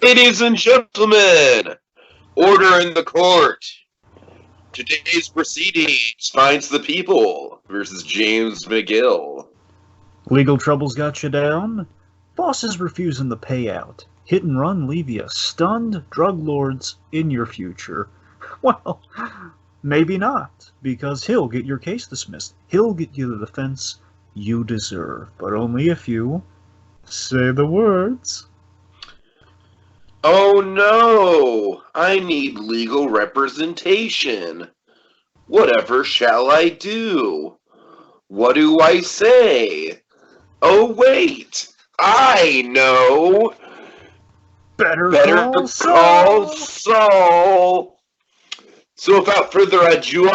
Ladies and gentlemen, order in the court. Today's proceedings finds the people versus James McGill. Legal troubles got you down? Bosses refusing the payout. Hit and run leave you stunned. Drug lords in your future. Well, maybe not, because he'll get your case dismissed. He'll get you the defense you deserve, but only if you say the words. Oh no, I need legal representation. Whatever shall I do? What do I say? Oh wait, I know. Better Call Saul. So without further ado,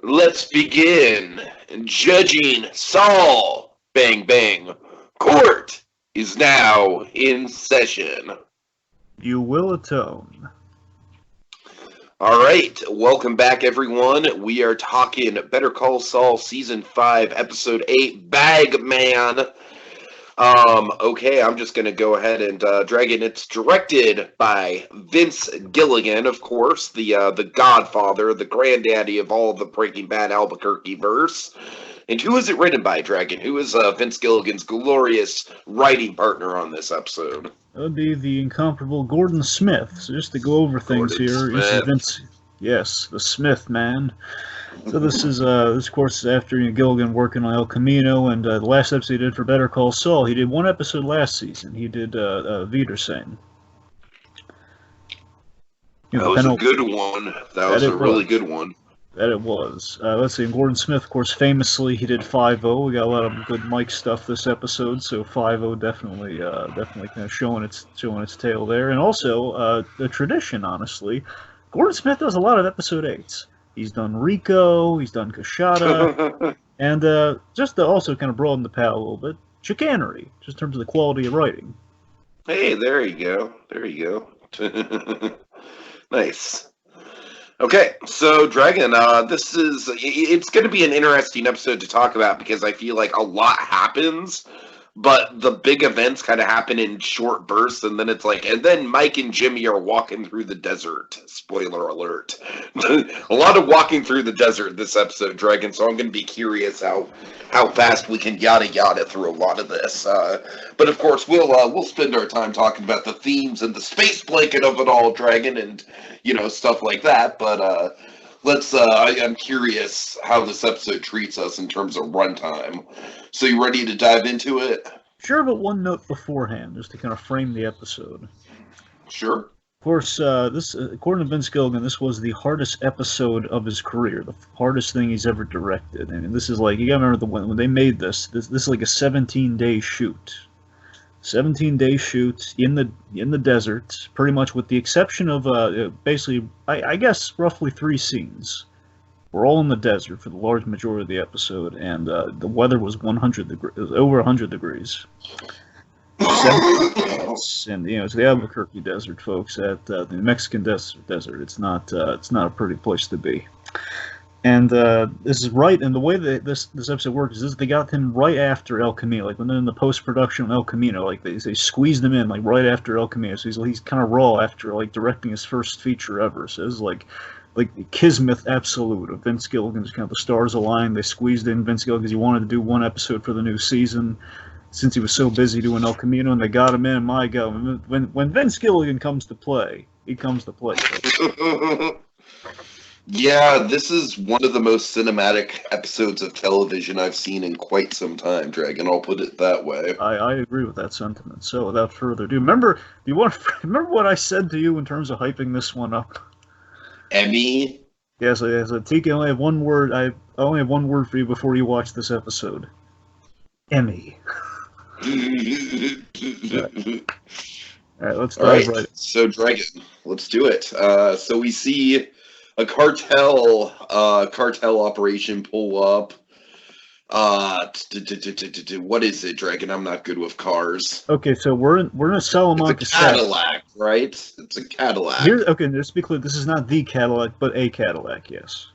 let's begin. Judging Saul. Bang bang. Court is now in session. You will atone. All right, welcome back, everyone. We are talking Better Call Saul Season 5, Episode 8, Bagman. Okay, I'm just going to go ahead and drag it. It's directed by Vince Gilligan, of course, the godfather, the granddaddy of all the Breaking Bad Albuquerque verse. And who is it written by, Dragon? Who is Vince Gilligan's glorious writing partner on this episode? That would be the incomparable Gordon Smith. So just to go over things this is Vince. Yes, the Smith man. So this is this of course is after Gilligan working on El Camino, and the last episode he did for Better Call Saul. He did one episode last season. He did Wiedersehen. That was a good one. That was a really good one. That it was. Let's see. Gordon Smith, of course, famously he did 5-0. We got a lot of good Mike stuff this episode, so 5-0 definitely kind of showing its tail there. And also the tradition, honestly, Gordon Smith does a lot of episode 8s. He's done Rico, he's done Kashada, and just to also kind of broaden the palette a little bit, chicanery, just in terms of the quality of writing. Hey, there you go. There you go. Nice. Okay, so Dragon, it's going to be an interesting episode to talk about because I feel like a lot happens, but the big events kind of happen in short bursts, and then it's like, and then Mike and Jimmy are walking through the desert. Spoiler alert. A lot of walking through the desert this episode, Dragon, so I'm going to be curious how fast we can yada yada through a lot of this. But of course, we'll spend our time talking about the themes and the space blanket of it all, Dragon, and stuff like that. But I'm curious how this episode treats us in terms of runtime. So you ready to dive into it? Sure, but one note beforehand, just to kind of frame the episode. Sure. Of course, this, according to Vince Gilligan, this was the hardest episode of his career, the hardest thing he's ever directed. And this is like, you gotta remember when they made this is like a 17-day shoot. 17-day shoot in the desert, pretty much with the exception of basically, I guess, roughly 3 scenes. We're all in the desert for the large majority of the episode, and the weather was 100 degrees, over 100 degrees. And it's the Albuquerque desert, folks. At the Mexican desert, it's not a pretty place to be. And this is right, and the way that this episode works is they got him right after El Camino, like when they're in the post-production of El Camino, like they squeezed him in like right after El Camino, so he's kind of raw after like directing his first feature ever. So it's like Kismet absolute of Vince Gilligan's kind of the stars aligned. They squeezed in Vince Gilligan because he wanted to do one episode for the new season, since he was so busy doing El Camino, and they got him in. And my God, when Vince Gilligan comes to play, he comes to play. Yeah, this is one of the most cinematic episodes of television I've seen in quite some time, Dragon. I'll put it that way. I agree with that sentiment. So without further ado, remember what I said to you in terms of hyping this one up? Emmy? Yes, Tiki, I only have one word. I only have one word for you before you watch this episode. Emmy. All right, let's dive right in. So, Dragon, let's do it. So we see a cartel operation pull up. What is it, Dragon? I'm not good with cars. Okay, so we're in a Salamanca. It's a Cadillac, right? It's a Cadillac. Okay, just to be clear, this is not the Cadillac, but a Cadillac, yes.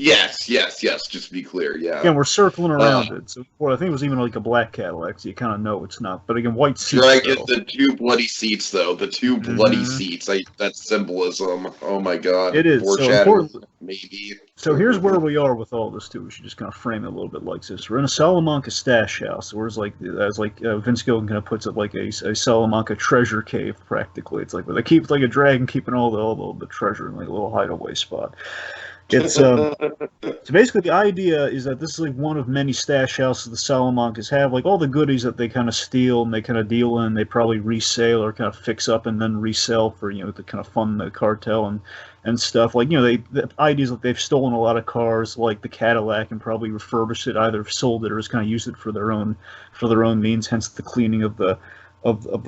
Yes, yes, yes. Just to be clear, yeah. Again, we're circling around it. So, well, I think it was even like a black Cadillac, so you kind of know it's not. But again, white seats. Dragon, the two bloody seats, though. The two bloody seats. That's symbolism. Oh my god. It is. Foreshadowing, maybe. So here's where we are with all this too. We should just kind of frame it a little bit like this. We're in a Salamanca stash house, where it's like, as Vince Gilligan kind of puts it, like a Salamanca treasure cave practically. It's like where they keep like a dragon keeping all the treasure in like a little hideaway spot. It's so basically the idea is that this is like one of many stash houses the Salamancas have, like all the goodies that they kind of steal and they kind of deal in, they probably resale or kind of fix up and then resell for, you know, to kind of fund the cartel and stuff. Like, you know, the idea is that they've stolen a lot of cars like the Cadillac and probably refurbished it, either sold it or just kind of used it for their own means, hence the cleaning of the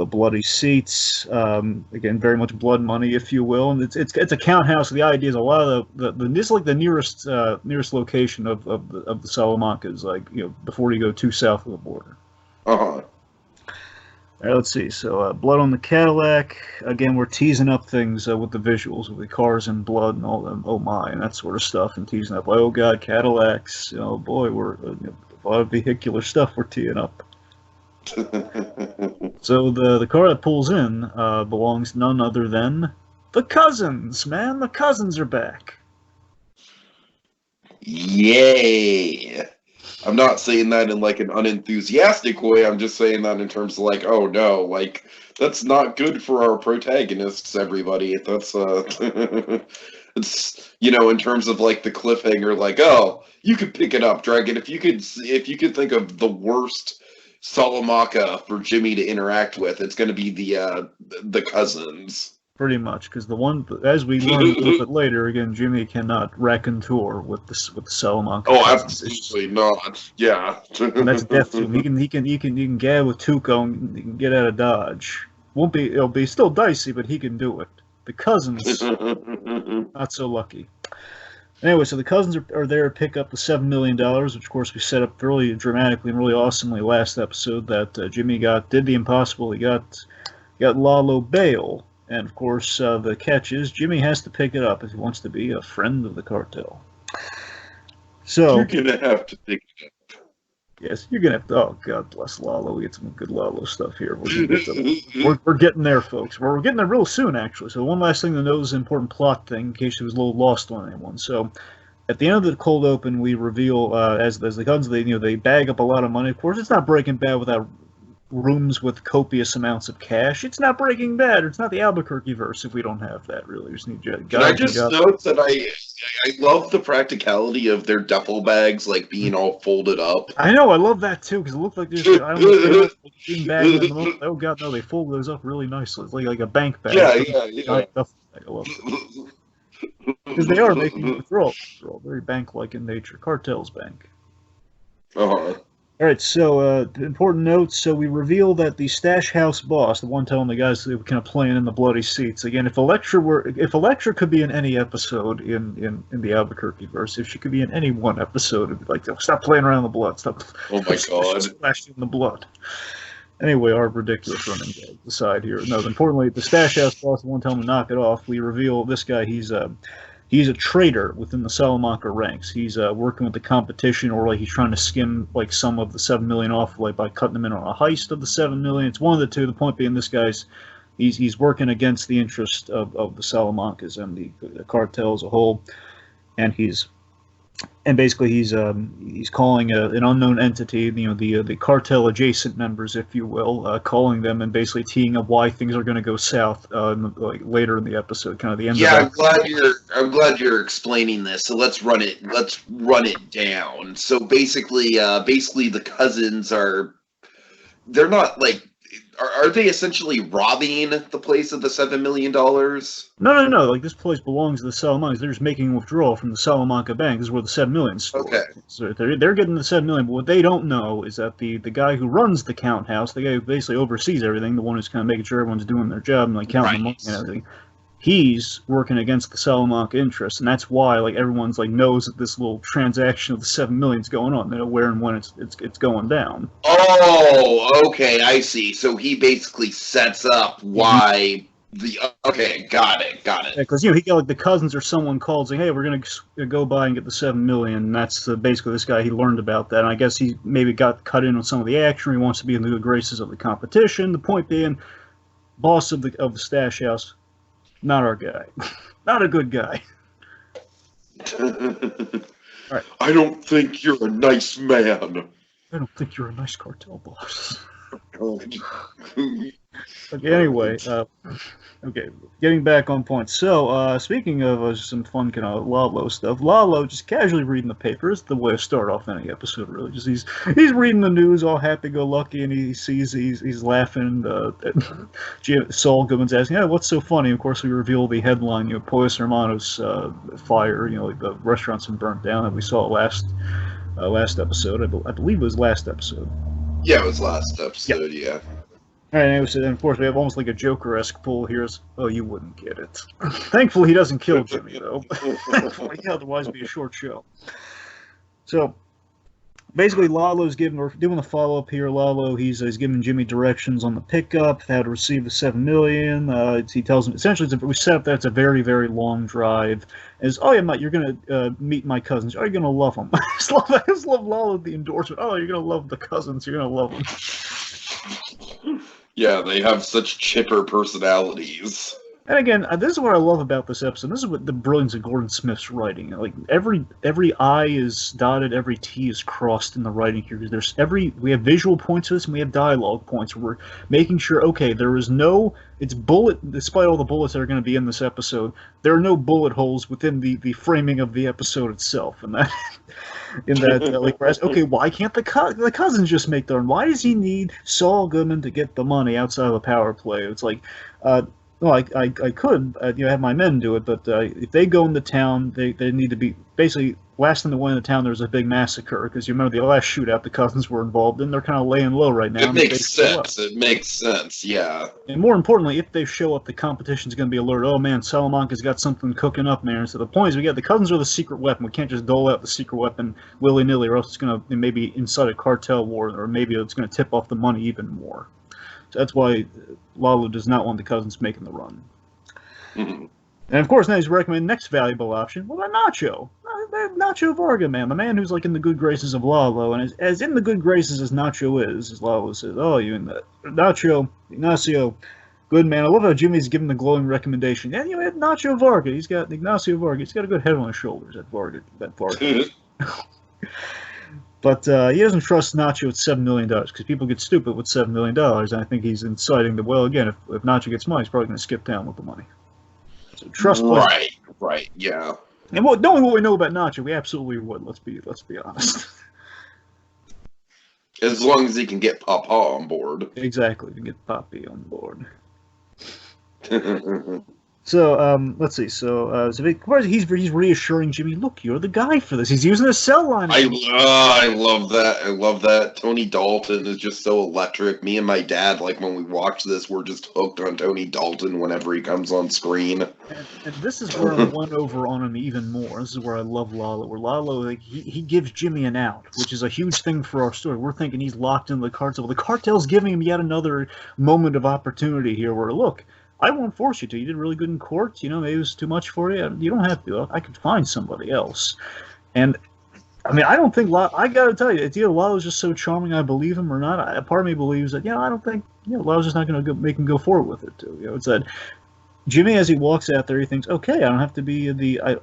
bloody seats. Again, very much blood money, if you will. And it's a count house. The idea is a lot of this is like the nearest location of the Salamancas, like, you know, before you go too south of the border. Uh-huh. All right, let's see. So, blood on the Cadillac. Again, we're teasing up things with the visuals, with the cars and blood and all them, oh my, and that sort of stuff, and teasing up, oh god, Cadillacs. Oh boy, we're a lot of vehicular stuff we're teeing up. So the car that pulls in belongs to none other than the Cousins, man. The Cousins are back. Yay! I'm not saying that in like an unenthusiastic way. I'm just saying that in terms of like, oh no, like that's not good for our protagonists. Everybody, that's it's, you know, in terms of like the cliffhanger, like, oh, you could pick it up, Dragon. If you could think of the worst Salamanca for Jimmy to interact with, it's going to be the Cousins. Pretty much, because the one, as we learn a little bit later, again, Jimmy cannot raconteur with the Salamanca. Oh, absolutely not. Yeah, and that's death to him. He can gab with Tuco and he can get out of Dodge. It'll be still dicey, but he can do it. The Cousins, not so lucky. Anyway, so the Cousins are there to pick up the $7 million, which of course we set up really dramatically and really awesomely last episode. That Jimmy did the impossible. He got Lalo bail, and of course the catch is Jimmy has to pick it up if he wants to be a friend of the cartel. So you're gonna have to pick it up. Yes, you're gonna have to. Oh, God bless Lalo. We get some good Lalo stuff here. We're getting there, folks. We're getting there real soon, actually. So one last thing to note is an important plot thing, in case it was a little lost on anyone. So at the end of the cold open, we reveal as the Cousins, they bag up a lot of money. Of course, it's not Breaking Bad without rooms with copious amounts of cash. It's not Breaking Bad. It's not the Albuquerque verse if we don't have that, really. We just need Can I just note that I love the practicality of their duffel bags, like, being all folded up. I know, I love that, too, because it looked like there's, I don't know, like being bagged in the middle. Oh, God, no, they fold those up really nicely. It's like a bank bag. Yeah. Duffel bag. I love it. Because they are making withdrawals. They're all very bank-like in nature. Cartel's bank. Uh-huh. All right, so important notes. So we reveal that the stash house boss, the one telling the guys they were kind of playing in the bloody seats. Again, if Elektra could be in any episode in the Albuquerque verse, if she could be in any one episode, it'd be like, stop playing around in the blood. Stop. Oh my God. Splashing in the blood. Anyway, our ridiculous running gag aside here. No, importantly, the stash house boss, the one telling him to knock it off. We reveal this guy. He's a traitor within the Salamanca ranks. He's working with the competition, or like he's trying to skim like some of the $7 million off, like by cutting them in on a heist of the $7 million. It's one of the two. The point being, this guy's he's working against the interest of the Salamancas and the cartel as a whole, and he's calling an unknown entity, the cartel adjacent members, if you will, calling them and basically teeing up why things are going to go south later in the episode, kind of the end. Yeah, I'm glad you're explaining this. So let's run it down. So basically the Cousins they're not like. Are they essentially robbing the place of the $7 million? No. Like, this place belongs to the Salamancas. They're just making a withdrawal from the Salamanca Bank. This is where the $7 million is stored. Okay. So they're getting the $7 million, but what they don't know is that the guy who runs the count house, the guy who basically oversees everything, the one who's kind of making sure everyone's doing their job and like counting the money and everything, he's working against the Salamanca interests, and that's why like everyone's like knows that this little transaction of the $7 million is going on. They know where and when it's going down. Oh, okay, I see. So he basically sets up why Okay, got it. Because he got like the cousins or someone called saying, "Hey, we're gonna go by and get the 7 million." And that's basically this guy. He learned about that, and I guess he maybe got cut in on some of the action. He wants to be in the good graces of the competition. The point being, boss of the stash house, not our guy, not a good guy. Right. I don't think you're a nice man. I don't think you're a nice cartel boss. Okay, anyway, okay, getting back on point. So, speaking of some fun kind of Lalo stuff, Lalo just casually reading the papers, the way to start off any episode, really. Just he's reading the news, all happy-go-lucky, and he sees he's laughing. Saul Goodman's asking, "Yeah, what's so funny?" Of course, we reveal the headline, Pollos Hermanos fire. Like the restaurant's been burnt down, and we saw it last episode. I believe it was last episode. Yeah, it was last episode. Yeah. All right, and of course, we have almost like a Joker-esque pull here. Oh, you wouldn't get it. Thankfully, he doesn't kill Jimmy, though. Thankfully, otherwise it'd be a short show. So, basically, Lalo's doing a follow-up here. Lalo, he's giving Jimmy directions on the pickup, how to receive the 7 million. He tells him, essentially, we set up that it's a very, very long drive. Oh, yeah, Matt, you're going to meet my cousins. Oh, you're going to love them. I just love Lalo, the endorsement. Oh, you're going to love the cousins. You're going to love them. Yeah, they have such chipper personalities. And again, this is what I love about this episode. This is what the brilliance of Gordon Smith's writing. Like every I is dotted, every T is crossed in the writing here. We have visual points to this, and we have dialogue points where we're making sure. Okay, it's bullet. Despite all the bullets that are going to be in this episode, there are no bullet holes within the framing of the episode itself, and that. Okay, why can't the cousins just make their own? Why does he need Saul Goodman to get the money outside of the power play? It's like, well, I could have my men do it, but if they go into town, they need to be basically last time they went into town. There was a big massacre because you remember the last shootout the cousins were involved in. They're kind of laying low right now. It makes sense. It makes sense. Yeah. And more importantly, if they show up, the competition's going to be alert. Oh man, Salamanca's got something cooking up, man. So the point is, the cousins are the secret weapon. We can't just dole out the secret weapon willy nilly, or else it's going to maybe incite a cartel war, or maybe it's going to tip off the money even more. So that's why Lalo does not want the cousins making the run. Mm-hmm. And of course, now he's recommending next valuable option. Well, Nacho. Nacho Varga, man. The man who's like in the good graces of Lalo. And as in the good graces as Nacho is, as Lalo says, oh, you in the Nacho, Ignacio, good man. I love how Jimmy's giving the glowing recommendation. Yeah, have Nacho Varga. He's got Ignacio Varga. He's got a good head on his shoulders, that Varga. But he doesn't trust Nacho with $7 million because people get stupid with $7 million. And I think he's inciting that, well, again, if Nacho gets money, he's probably going to skip town with the money. So trust. Right, yeah. And knowing what we know about Nacho, we absolutely would. Let's be honest. As long as he can get Papa on board. Exactly, we can get Papi on board. So, let's see. So he's reassuring Jimmy, look, you're the guy for this. He's using a cell line. I love that. I love that. Tony Dalton is just so electric. Me and my dad, like, when we watch this, we're just hooked on Tony Dalton whenever he comes on screen. And this is where I went over on him even more. This is where I love Lalo. Where Lalo, like, he gives Jimmy an out, which is a huge thing for our story. We're thinking he's locked into the cartel. The cartel's giving him yet another moment of opportunity here where, look, I won't force you to. You did really good in court. Maybe it was too much for you. You don't have to. I could find somebody else. And, I mean, I don't think I got to tell you, it's either Lalo's just so charming I believe him or not. A part of me believes that, I don't think, Lalo's just not going to make him go forward with it, too. It's that Jimmy, as he walks out there, he thinks, okay, I don't have to be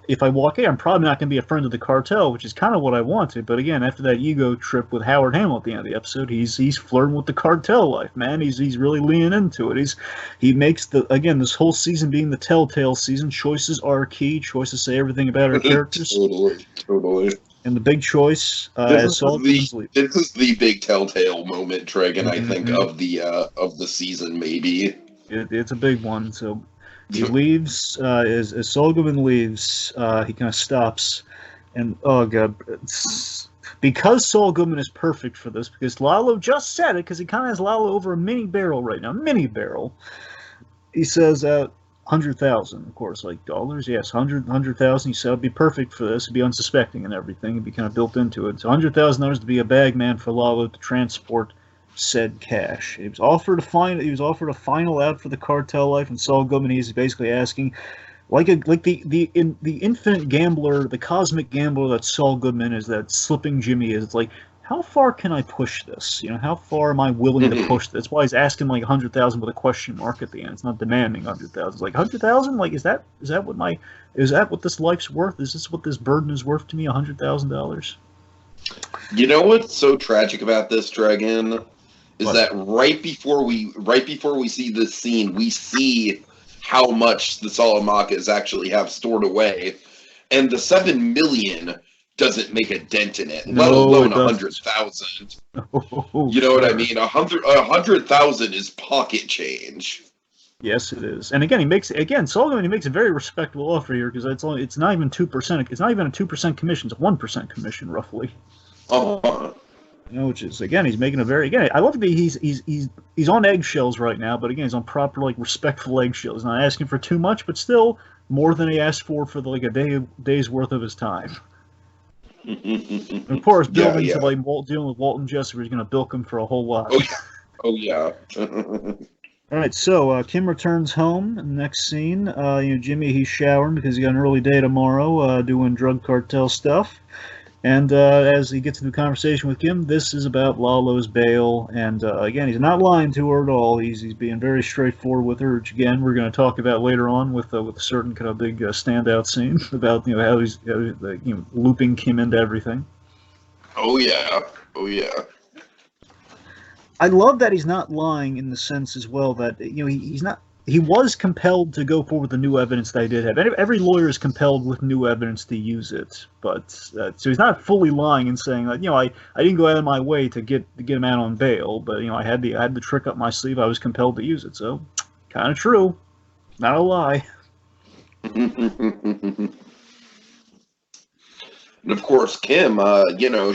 if I walk in, I'm probably not going to be a friend of the cartel, which is kind of what I wanted. But again, after that ego trip with Howard Hamill at the end of the episode, he's flirting with the cartel life, man. He's really leaning into it. He makes this whole season being the telltale season. Choices are key. Choices say everything about our characters. Totally. And the big choice, this is the big telltale moment, Dragon. I think of the season, maybe. It's a big one. So. He leaves, as Saul Goodman leaves, he kind of stops, and, oh, God, because Saul Goodman is perfect for this, because Lalo just said it, because he kind of has Lalo over a mini barrel right now, he says, 100,000, of course, like dollars, yes, 100,000, he said it'd be perfect for this, it'd be unsuspecting and everything, it'd be kind of built into it, so $100,000 to be a bagman for Lalo to transport said cash. He was offered a final out for the cartel life, and Saul Goodman, he's basically asking, the infinite gambler, the cosmic gambler that Saul Goodman is, that Slipping Jimmy is. It's like, how far can I push this? How far am I willing to push this? That's why he's asking like 100,000 with a question mark at the end. It's not demanding 100,000. It's like 100,000. Like, is that what this life's worth? Is this what this burden is worth to me? $100,000. You know what's so tragic about this, Dragon, is that right before we see this scene, we see how much the Salamakas actually have stored away, and the $7 million doesn't make a dent in it, let alone 100,000. You know what I mean? 100,000 is pocket change. Yes, it is. And again, Saul Goodman, he makes a very respectable offer here, because it's not even 2%. It's not even a 2% commission. It's a 1% commission, roughly. Which is, again, he's making a very, again, I love that he's on eggshells right now, but again, he's on proper, like, respectful eggshells. He's not asking for too much, but still more than he asked for like a day's worth of his time. And of course, dealing with Walton Jessup, he's going to bilk him for a whole lot. Oh yeah. All right, so Kim returns home. Next scene, Jimmy, he's showering because he got an early day tomorrow, doing drug cartel stuff. And as he gets into a conversation with Kim, this is about Lalo's bail. And again, he's not lying to her at all. He's being very straightforward with her, which again we're going to talk about later on with a certain kind of big standout scene about how he's looping Kim into everything. Oh yeah. I love that he's not lying in the sense as well that he's not. He was compelled to go forward with the new evidence that he did have. Every lawyer is compelled with new evidence to use it, but so he's not fully lying and saying that I didn't go out of my way to get him out on bail, but I had the trick up my sleeve. I was compelled to use it, so kind of true, not a lie. And of course, Kim,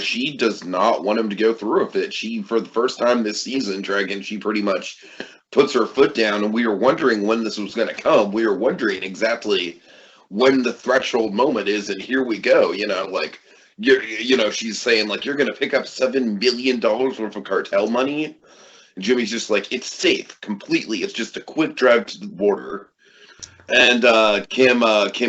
she does not want him to go through with it. She, for the first time this season, Dragon, she pretty much puts her foot down, and we were wondering when this was going to come. We were wondering exactly when the threshold moment is, and here we go. She's saying, like, you're going to pick up $7 million worth of cartel money? And Jimmy's just like, it's safe, completely. It's just a quick drive to the border. And Kim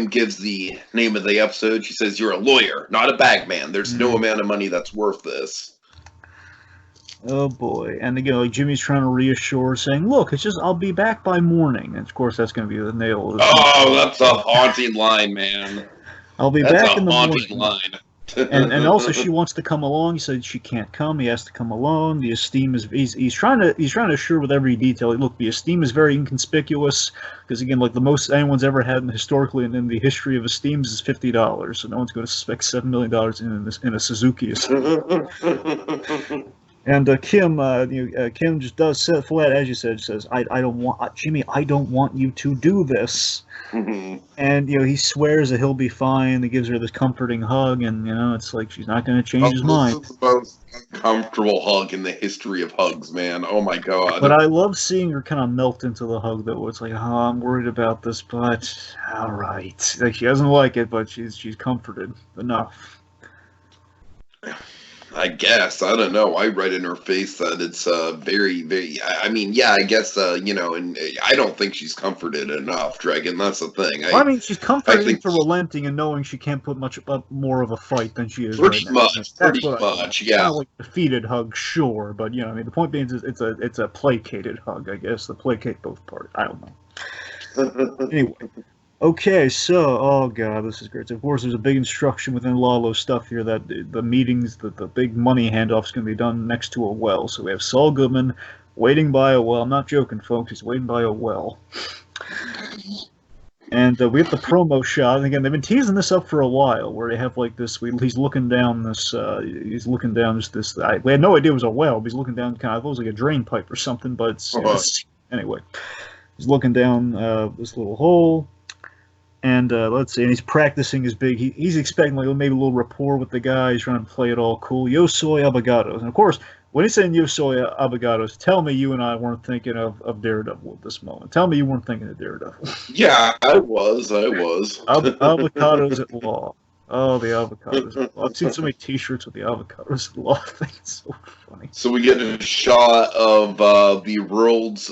gives the name of the episode. She says, you're a lawyer, not a bagman. There's no amount of money that's worth this. Oh boy. And again, Jimmy's trying to reassure, saying, look, it's just, I'll be back by morning. And of course, that's going to be the nail. That's a haunting line, man. I'll be back in the morning. That's a haunting line. and also, she wants to come along. He said she can't come. He has to come alone. The esteem is he's trying to assure with every detail. Look, the esteem is very inconspicuous because again, like the most anyone's ever had historically in the history of esteems is $50. So no one's going to suspect $7 million in a Suzuki. And Kim, Kim just does say flat, as you said, says, "I don't want Jimmy. I don't want you to do this." Mm-hmm. And he swears that he'll be fine. He gives her this comforting hug, and it's like she's not going to change his mind. This is the most uncomfortable hug in the history of hugs, man. Oh my god! But I love seeing her kind of melt into the hug. Though it's like, I'm worried about this, but all right. Like she doesn't like it, but she's comforted enough. I guess. I don't know. I read in her face that it's very, very... I mean, yeah, I guess, and I don't think she's comforted enough, Dragon. That's the thing. She's comforted for relenting and knowing she can't put much up more of a fight than she is pretty right now. Pretty much, yeah. Kind of like a defeated hug, sure, but, the point being is it's a placated hug, I guess. To placate both parties. I don't know. Anyway. Okay, so, oh god, this is great. So of course, there's a big instruction within Lalo's stuff here that the meetings, the big money handoff is going to be done next to a well. So we have Saul Goodman waiting by a well. I'm not joking, folks. He's waiting by a well. And we have the promo shot. And again, they've been teasing this up for a while, where they have like this. He's looking down this. We had no idea it was a well. But he's looking down kind of, it was like a drain pipe or something. But anyway, he's looking down this little hole. And let's see, and he's practicing his big. He's expecting like maybe a little rapport with the guy. He's trying to play it all cool. Yo soy abogados, and of course, when he's saying yo soy abogados, tell me you and I weren't thinking of Daredevil at this moment. Tell me you weren't thinking of Daredevil. Yeah, I was. Avocados at law. Oh, the avocados. I've seen so many T-shirts with the avocados. I love it. It's so funny. So we get a shot of the world's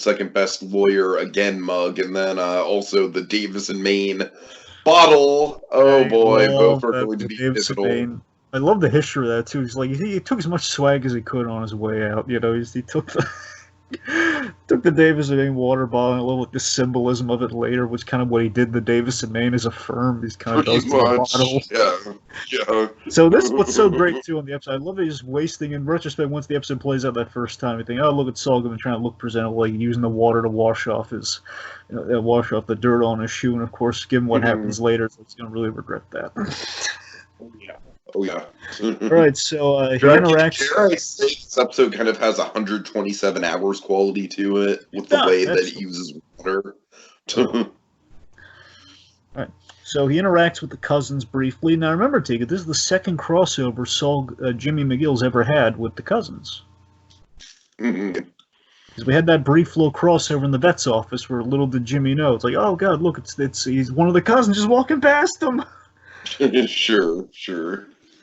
second best lawyer again mug, and then also the Davis and Maine bottle. Oh boy, both are going to be pivotal. I love the history of that too. He's like he took as much swag as he could on his way out. You know, he took the took the Davis and Maine water bottle, and I love like the symbolism of it later, which kind of what he did. The Davis and Maine as a firm, he's kind of does to the bottle. Yeah. So this is what's so great too on the episode. I love that he's just wasting. In retrospect, once the episode plays out that first time, you think, oh, look at Saul Goodman trying to look presentable, like using the water to wash off his, wash off the dirt on his shoe, and of course, given what happens later, so he's gonna really regret that. Oh yeah. All right, so he interacts. Dare I say this episode kind of has 127 hours quality to it with the way that it uses water. All right, so he interacts with the cousins briefly. Now remember, Tika, this is the second crossover Jimmy McGill's ever had with the cousins. Because we had that brief little crossover in the vet's office where little did Jimmy know. It's like, oh god, look, he's one of the cousins just walking past him. Sure.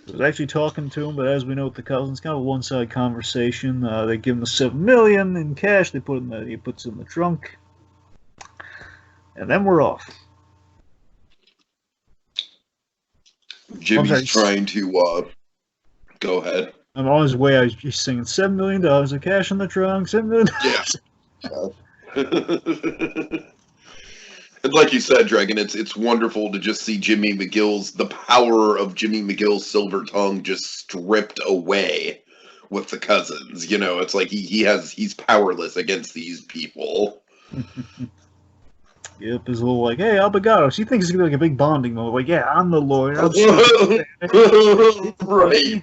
I was actually talking to him, but as we know with the cousins, kind of a one-sided conversation. They give him the $7 million in cash. He puts it in the trunk, and then we're off. Jimmy's trying to go ahead. I'm on his way. He's singing $7 million of cash in the trunk. $7 million. Yeah. And like you said, Dragon, it's wonderful to just see the power of Jimmy McGill's silver tongue just stripped away with the cousins. You know, it's like he's powerless against these people. Yep, his little like, hey, Albigados. He thinks it's gonna be like a big bonding moment. Like, yeah, I'm the lawyer. Right.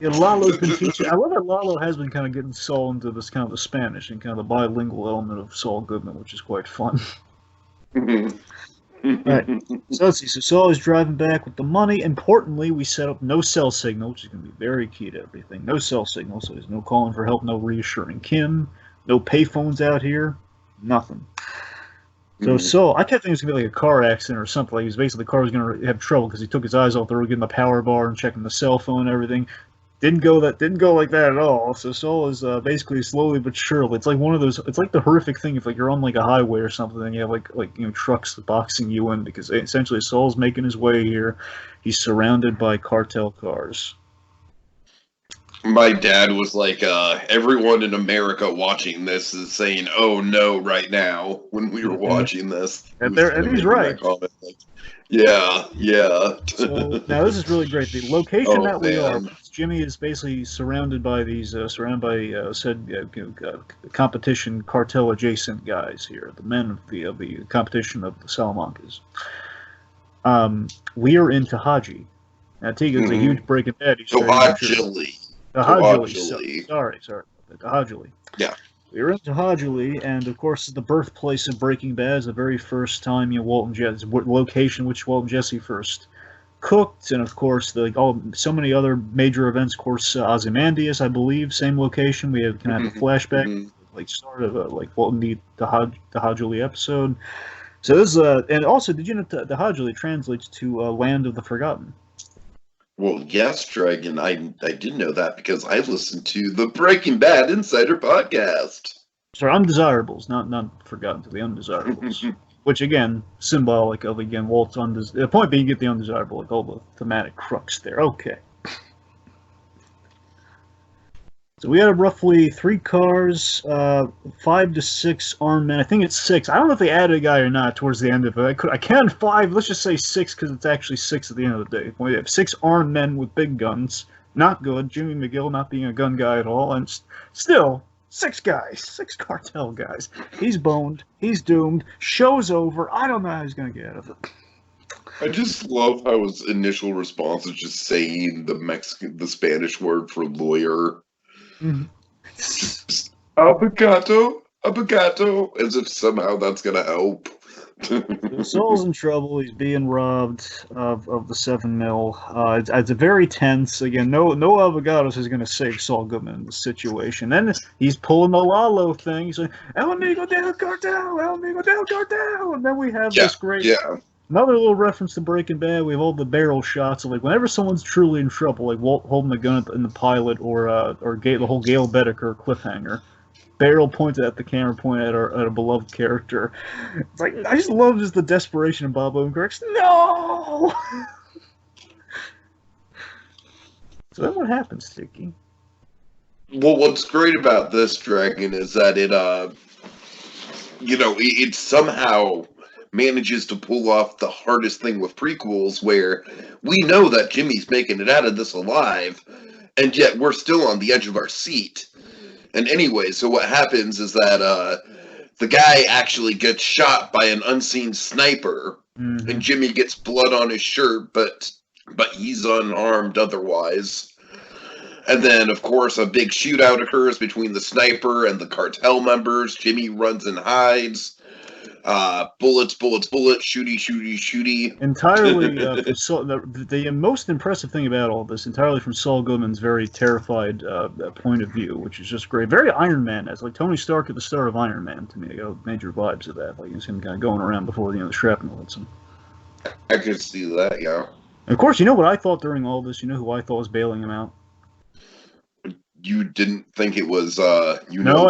Yeah, Lalo's been teaching. I love that Lalo has been kind of getting Saul into this kind of the Spanish and kind of the bilingual element of Saul Goodman, which is quite fun. Right. So let's see. So Saul is driving back with the money. Importantly, we set up no cell signal, which is going to be very key to everything. No cell signal, so there's no calling for help, no reassuring Kim, no payphones out here, nothing. So Saul, I kept thinking it was going to be like a car accident or something. Like the car was going to have trouble because he took his eyes off the road, getting the power bar and checking the cell phone and everything. Didn't go like that at all. So Saul is basically slowly but surely. It's like one of those. It's like the horrific thing if like you're on like a highway or something and you have like trucks boxing you in because essentially Saul's making his way here. He's surrounded by cartel cars. My dad was like, everyone in America watching this is saying, "Oh no!" right now when we were watching this, and he's right. Yeah. So now this is really great. The location that we are, Jimmy is basically surrounded by competition cartel adjacent guys here, the men of the competition of the Salamancas. We are in Tahaji. Now Tegan's a huge break in bed. Tahajuli. Sorry. Tahajuli. Yeah. We were in Tahajuli, and of course, the birthplace of Breaking Bad is the very first time Walt and Jesse, location which Walt and Jesse first cooked, and of course, so many other major events. Of course, Ozymandias, I believe, same location. We have kind of a flashback, like sort of like Walt and the Tahajuli episode. So this is, and also, did you know Tahajuli translates to Land of the Forgotten? Well, yes, Dragon. I did know that because I listened to the Breaking Bad Insider podcast. Sorry, undesirables, not forgotten, to the undesirables. Which, again, symbolic of, Walt's undesirable. The point being, you get the undesirable, like all the thematic crux there. Okay. So we had roughly 3 cars, 5 to 6 armed men. I think it's 6. I don't know if they added a guy or not towards the end of it. I count 5. Let's just say 6 because it's actually 6 at the end of the day. We have 6 armed men with big guns. Not good. Jimmy McGill not being a gun guy at all. And still, 6 guys. 6 cartel guys. He's boned. He's doomed. Show's over. I don't know how he's going to get out of it. I just love how his initial response is just saying the Spanish word for lawyer. Abogado, as if somehow that's gonna help. Saul's in trouble. He's being robbed of the $7 million. It's a very tense. Again, no Avogados is gonna save Saul Goodman in the situation. Then he's pulling the Lalo thing. He's like, El Amigo del Cartel, El Amigo del Cartel, and then we have this great. Yeah. Another little reference to Breaking Bad. We have all the barrel shots. So, like, whenever someone's truly in trouble, like Walt holding the gun in the pilot, or the whole Gail Bedecker cliffhanger, barrel pointed at the camera, pointed at a beloved character. It's like, I just love just the desperation of Bob Odenkirk's. No. So then what happens, Tiki? Well, what's great about this, Dragon, is that it somehow manages to pull off the hardest thing with prequels, where we know that Jimmy's making it out of this alive, and yet we're still on the edge of our seat. And anyway, so what happens is that the guy actually gets shot by an unseen sniper, and Jimmy gets blood on his shirt, but he's unarmed otherwise. And then, of course, a big shootout occurs between the sniper and the cartel members. Jimmy runs and hides. Bullets, shooty, shooty, shooty. Entirely, the most impressive thing about all this, entirely from Saul Goodman's very terrified point of view, which is just great. Very Iron Man, as like Tony Stark at the start of Iron Man to me. I got major vibes of that. Like it's him kind of going around before the shrapnel hits him. I could see that, yeah. And of course, you know what I thought during all this? You know who I thought was bailing him out? You didn't think it was No,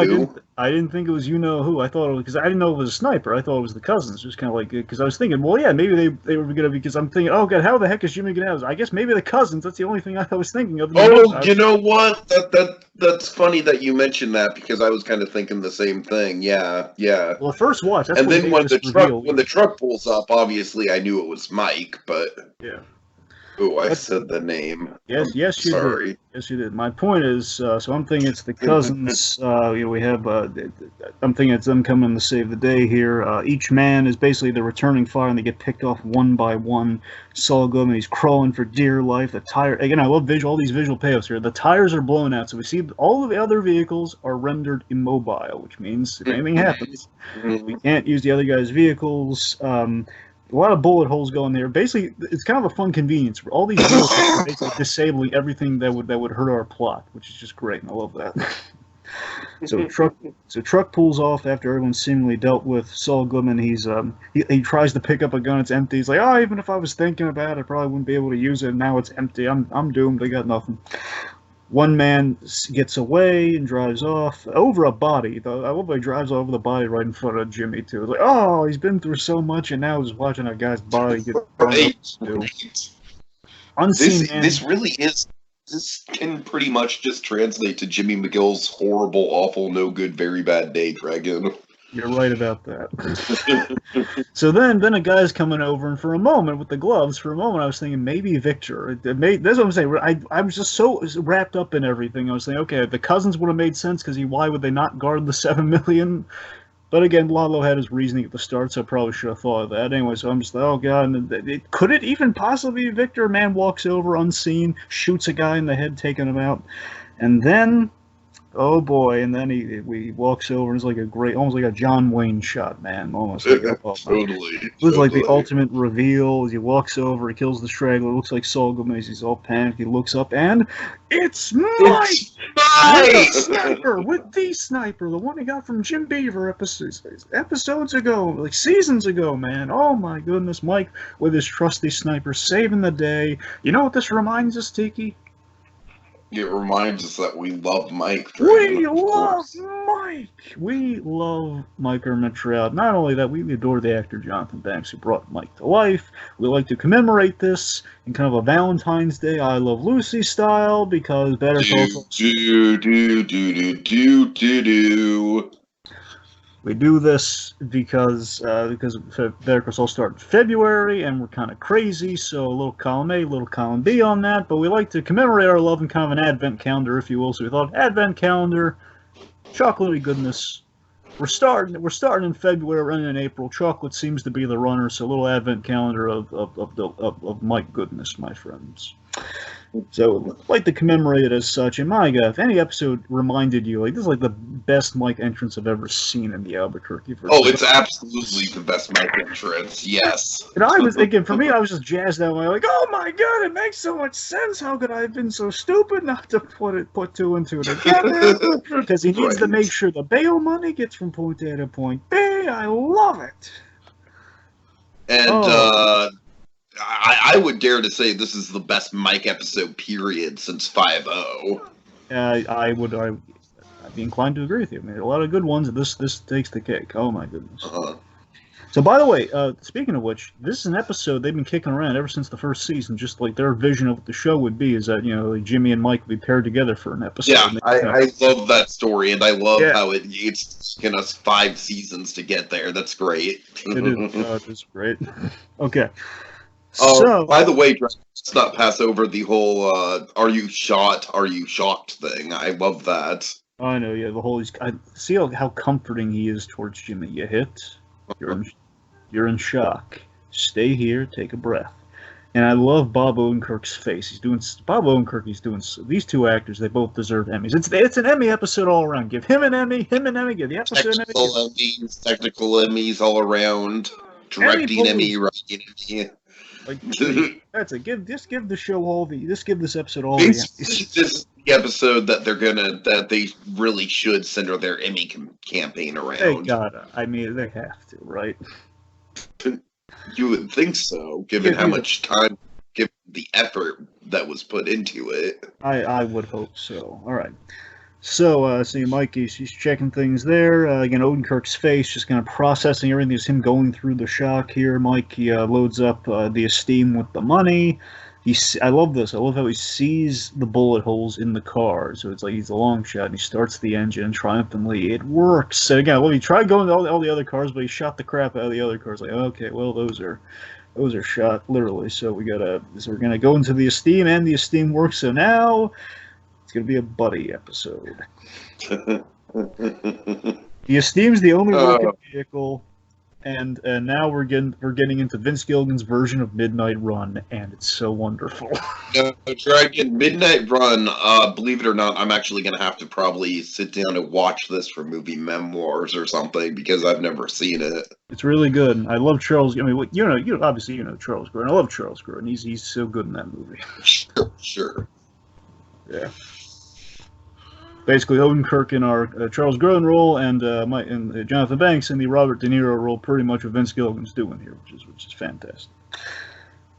I didn't think it was who. I thought it was, because I didn't know it was a sniper. I thought it was the cousins. Just kind of like, because I was thinking, well, yeah, maybe they were gonna, because I'm thinking, oh god, how the heck is Jimmy gonna have? I guess maybe the cousins. That's the only thing I was thinking of. Oh, you know what? That's funny that you mentioned that, because I was kind of thinking the same thing. Yeah. Well, first watch. That's and then when the truck pulls up, obviously I knew it was Mike, but yeah. Oh, I said the name. Yes, you did. Yes, you did. My point is, so I'm thinking it's the cousins. We have. I'm thinking it's them coming to save the day here. Each man is basically the returning fire, and they get picked off one by one. Saul Goodman, he's crawling for dear life. The tire. Again, I love all these visual payoffs here. The tires are blown out, so we see all of the other vehicles are rendered immobile, which means if anything happens, we can't use the other guy's vehicles. A lot of bullet holes going there. Basically, it's kind of a fun convenience. All these vehicles are basically disabling everything that would hurt our plot, which is just great, and I love that. So truck pulls off after everyone's seemingly dealt with. Saul Goodman, he tries to pick up a gun. It's empty. He's like, oh, even if I was thinking about it, I probably wouldn't be able to use it. Now it's empty. I'm doomed. I got nothing. One man gets away and drives off over a body. I love how he drives over the body right in front of Jimmy, too. It's like, oh, he's been through so much, and now he's watching a guy's body get burned up. Unseen man. This really is... This can pretty much just translate to Jimmy McGill's horrible, awful, no good, very bad day, Dragon. You're right about that. So then a guy's coming over, and for a moment, with the gloves, I was thinking maybe Victor. That's what I'm saying. I was just so wrapped up in everything. I was thinking, okay, the cousins would have made sense, because why would they not guard the $7 million? But again, Lalo had his reasoning at the start, so I probably should have thought of that. Anyway, so I'm just like, oh god, and could it even possibly be Victor? A man walks over unseen, shoots a guy in the head, taking him out, and then... oh boy! And then he walks over, and it's like almost like a John Wayne shot, man. Almost like totally. It was like the ultimate reveal. He walks over, he kills the straggler. It looks like Saul Goodman. He's all panicked. He looks up, and it's Mike! With the sniper, the one he got from Jim Beaver episodes ago, like seasons ago, man. Oh my goodness, Mike with his trusty sniper saving the day. You know what this reminds us, Tiki? It reminds us that we love Mike. We love Mike! We love Mike Ehrmantraut. Not only that, we adore the actor Jonathan Banks, who brought Mike to life. We like to commemorate this in kind of a Valentine's Day, I Love Lucy style, because Better Call Saul... We do this because Better Call Saul started in February, and we're kind of crazy, so a little column A, a little column B on that, but we like to commemorate our love in kind of an advent calendar, if you will, so we thought, advent calendar, chocolatey goodness. We're starting in February, running in April. Chocolate seems to be the runner, so a little advent calendar of Mike goodness, my friends. So, I'd like to commemorate it as such. And my God, if any episode reminded you, like, this is like the best Mike entrance I've ever seen in the Albuquerque version. Oh, it's absolutely the best Mike entrance, yes. And I was thinking, for me, I was just jazzed out. Like, oh my God, it makes so much sense. How could I have been so stupid not to put two and two together? Because he needs to make sure the bail money gets from point A to point B. I love it. And I would dare to say this is the best Mike episode period since 5-0. I'd be inclined to agree with you. I mean, a lot of good ones. This takes the cake. Oh my goodness. Uh-huh. So, by the way, speaking of which, this is an episode they've been kicking around ever since the first season. Just like their vision of what the show would be is that like Jimmy and Mike would be paired together for an episode. Yeah, I love that story, and I love how it's taken us 5 seasons to get there. That's great. It is great. Okay. So, by the way, let's not pass over the whole "Are you shot? Are you shocked?" thing. I love that. I know, yeah. The whole I see how comforting he is towards Jimmy. You hit. You're in shock. Stay here, take a breath. And I love Bob Odenkirk's face. He's doing these two actors. They both deserve Emmys. It's an Emmy episode all around. Give him an Emmy. Give the episode an Emmy. Technical Emmys all around. Directing Emmy, writing Emmy. That's it. Give the show all the. Just give this episode all the. This is the episode that they really should center their Emmy campaign around. They gotta. I mean, they have to, right? You would think so, given how much time, given the effort that was put into it. I would hope so. All right. So, see, Mike, he's checking things there. Again, Odenkirk's face, just kind of processing everything. There's him going through the shock here. Mike, he loads up the Esteem with the money. I love this. I love how he sees the bullet holes in the car. So it's like he's a long shot, and he starts the engine triumphantly. It works. And again, he tried going to all the other cars, but he shot the crap out of the other cars. Like, okay, well, those are shot literally. So we're gonna go into the Esteem, and the Esteem works. So now it's gonna be a buddy episode. The Esteem's the only working vehicle. And now we're getting into Vince Gilligan's version of Midnight Run, and it's so wonderful. No, Dragon, Midnight Run, believe it or not, I'm actually going to have to probably sit down and watch this for movie memoirs or something, because I've never seen it. It's really good. I love Charles. I mean, obviously you know Charles Grodin. I love Charles Grodin. He's so good in that movie. Sure. Yeah. Basically, Odenkirk in our Charles Grodin role, and Jonathan Banks in the Robert De Niro role, pretty much what Vince Gilligan's doing here, which is fantastic.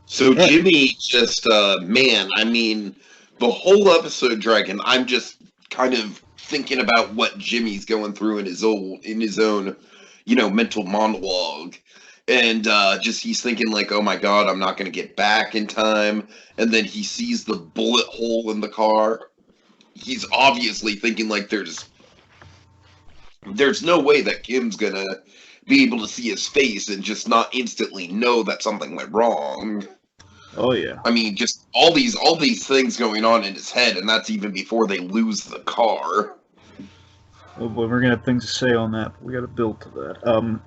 So Jimmy just man, I mean, the whole episode, Dragon. I'm just kind of thinking about what Jimmy's going through in his own, mental monologue, and he's thinking like, oh my God, I'm not going to get back in time, and then he sees the bullet hole in the car. He's obviously thinking like there's no way that Kim's gonna be able to see his face and just not instantly know that something went wrong. Oh yeah. I mean, just all these things going on in his head, and that's even before they lose the car. Oh boy, we're gonna have things to say on that. But we got to build to that.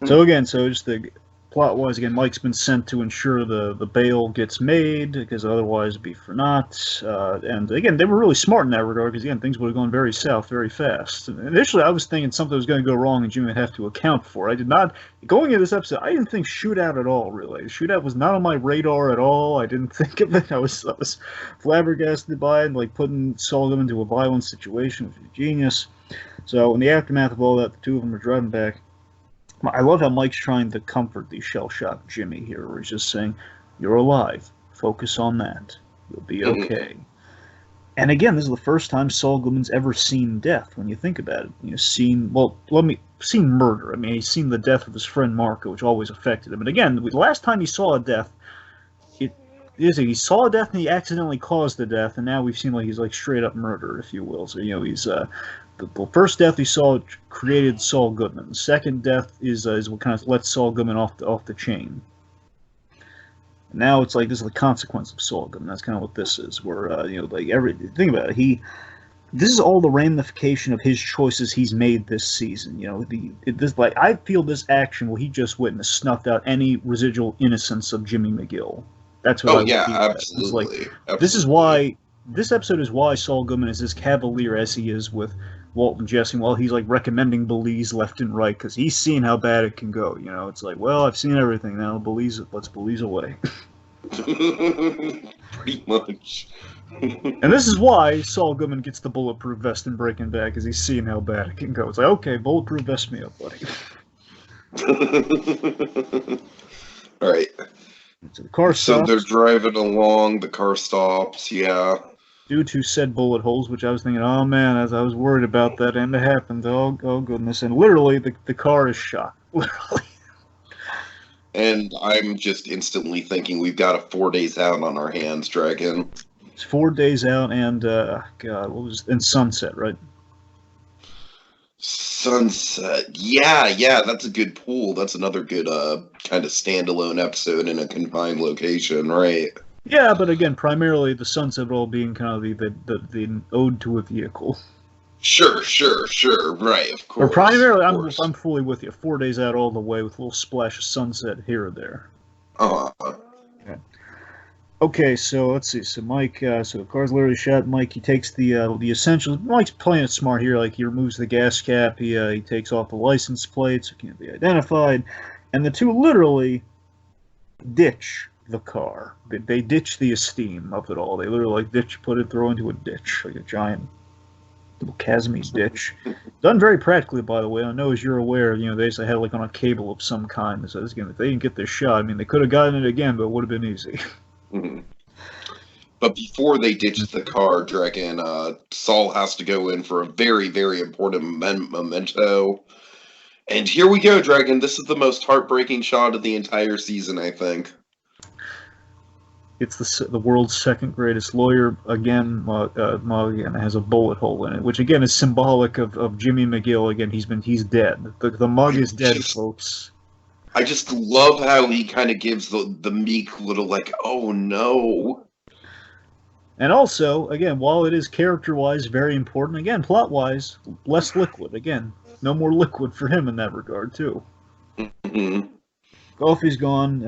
So just the plot-wise, again, Mike's been sent to ensure the bail gets made, because otherwise it'd be for naught. And again, they were really smart in that regard, because again, things would have gone very south very fast. And initially, I was thinking something was going to go wrong and Jimmy would have to account for. I did not, going into this episode, I didn't think shootout at all, really. Shootout was not on my radar at all. I didn't think of it. I was flabbergasted by it, and like putting Saul into a violent situation, which is genius. So in the aftermath of all that, the two of them are driving back. I love how Mike's trying to comfort the shell-shocked Jimmy here, where he's just saying, you're alive. Focus on that. You'll be okay. And again, this is the first time Saul Goodman's ever seen death, when you think about it. Seen murder. I mean, he's seen the death of his friend Marco, which always affected him. And again, the last time he saw a death, he saw a death and he accidentally caused the death, and now we've seen he's straight-up murder, if you will. So, he's... The first death we saw created Saul Goodman. The second death is what kind of lets Saul Goodman off the chain. Now it's like this is the consequence of Saul Goodman. That's kind of what this is. Where think about it. This is all the ramification of his choices he's made this season. I feel this action he just witnessed snuffed out any residual innocence of Jimmy McGill. That's what. Absolutely. This is why. This episode is why Saul Goodman is as cavalier as he is with Walt and Jesse, while he's recommending Belize left and right, because he's seen how bad it can go. It's like, well, I've seen everything now. Let's Belize away. Pretty much. And this is why Saul Goodman gets the bulletproof vest in Breaking Bad, because he's seen how bad it can go. It's like, okay, bulletproof vest me up, buddy. Right. So the car So stops. they're driving along, the car stops, yeah. Due to said bullet holes, which I was thinking, oh man, as I was worried about that, and it happened. Oh goodness. And literally, the car is shot. Literally. And I'm just instantly thinking we've got a 4 days out on our hands, Dragon. It's 4 days out, and, God, what was, and sunset, right? Sunset. Yeah, that's a good pool. That's another good kind of standalone episode in a confined location, right? Yeah, but again, primarily the sunset all being kind of the ode to a vehicle. Sure, right, of course. Or primarily, of course. I'm fully with you. 4 days out all the way with a little splash of sunset here or there. Okay. Okay, so let's see. So Mike, so the car's literally shot. Mike, he takes the essentials. Mike's playing it smart here. Like he removes the gas cap. He takes off the license plates. So it can't be identified. And the two literally ditch the car. They ditch the esteem of it all. They literally throw into a ditch, like a giant little chasmy ditch. Done very practically, by the way. I know, as you're aware, they just had like on a cable of some kind. So if they didn't get this shot, I mean, they could have gotten it again, but it would have been easy. Mm-hmm. But before they ditch the car, Dragon, Saul has to go in for a very, very important memento. And here we go, Dragon. This is the most heartbreaking shot of the entire season, I think. It's the world's second greatest lawyer. Again, Mulligan has a bullet hole in it, which again is symbolic of Jimmy McGill. Again, he's dead. The mug is dead, folks. I just love how he kind of gives the meek little, like, oh no. And also, again, while it is character-wise very important, again, plot-wise, less liquid. Again, no more liquid for him in that regard, too. Mm-hmm. Coffee's gone,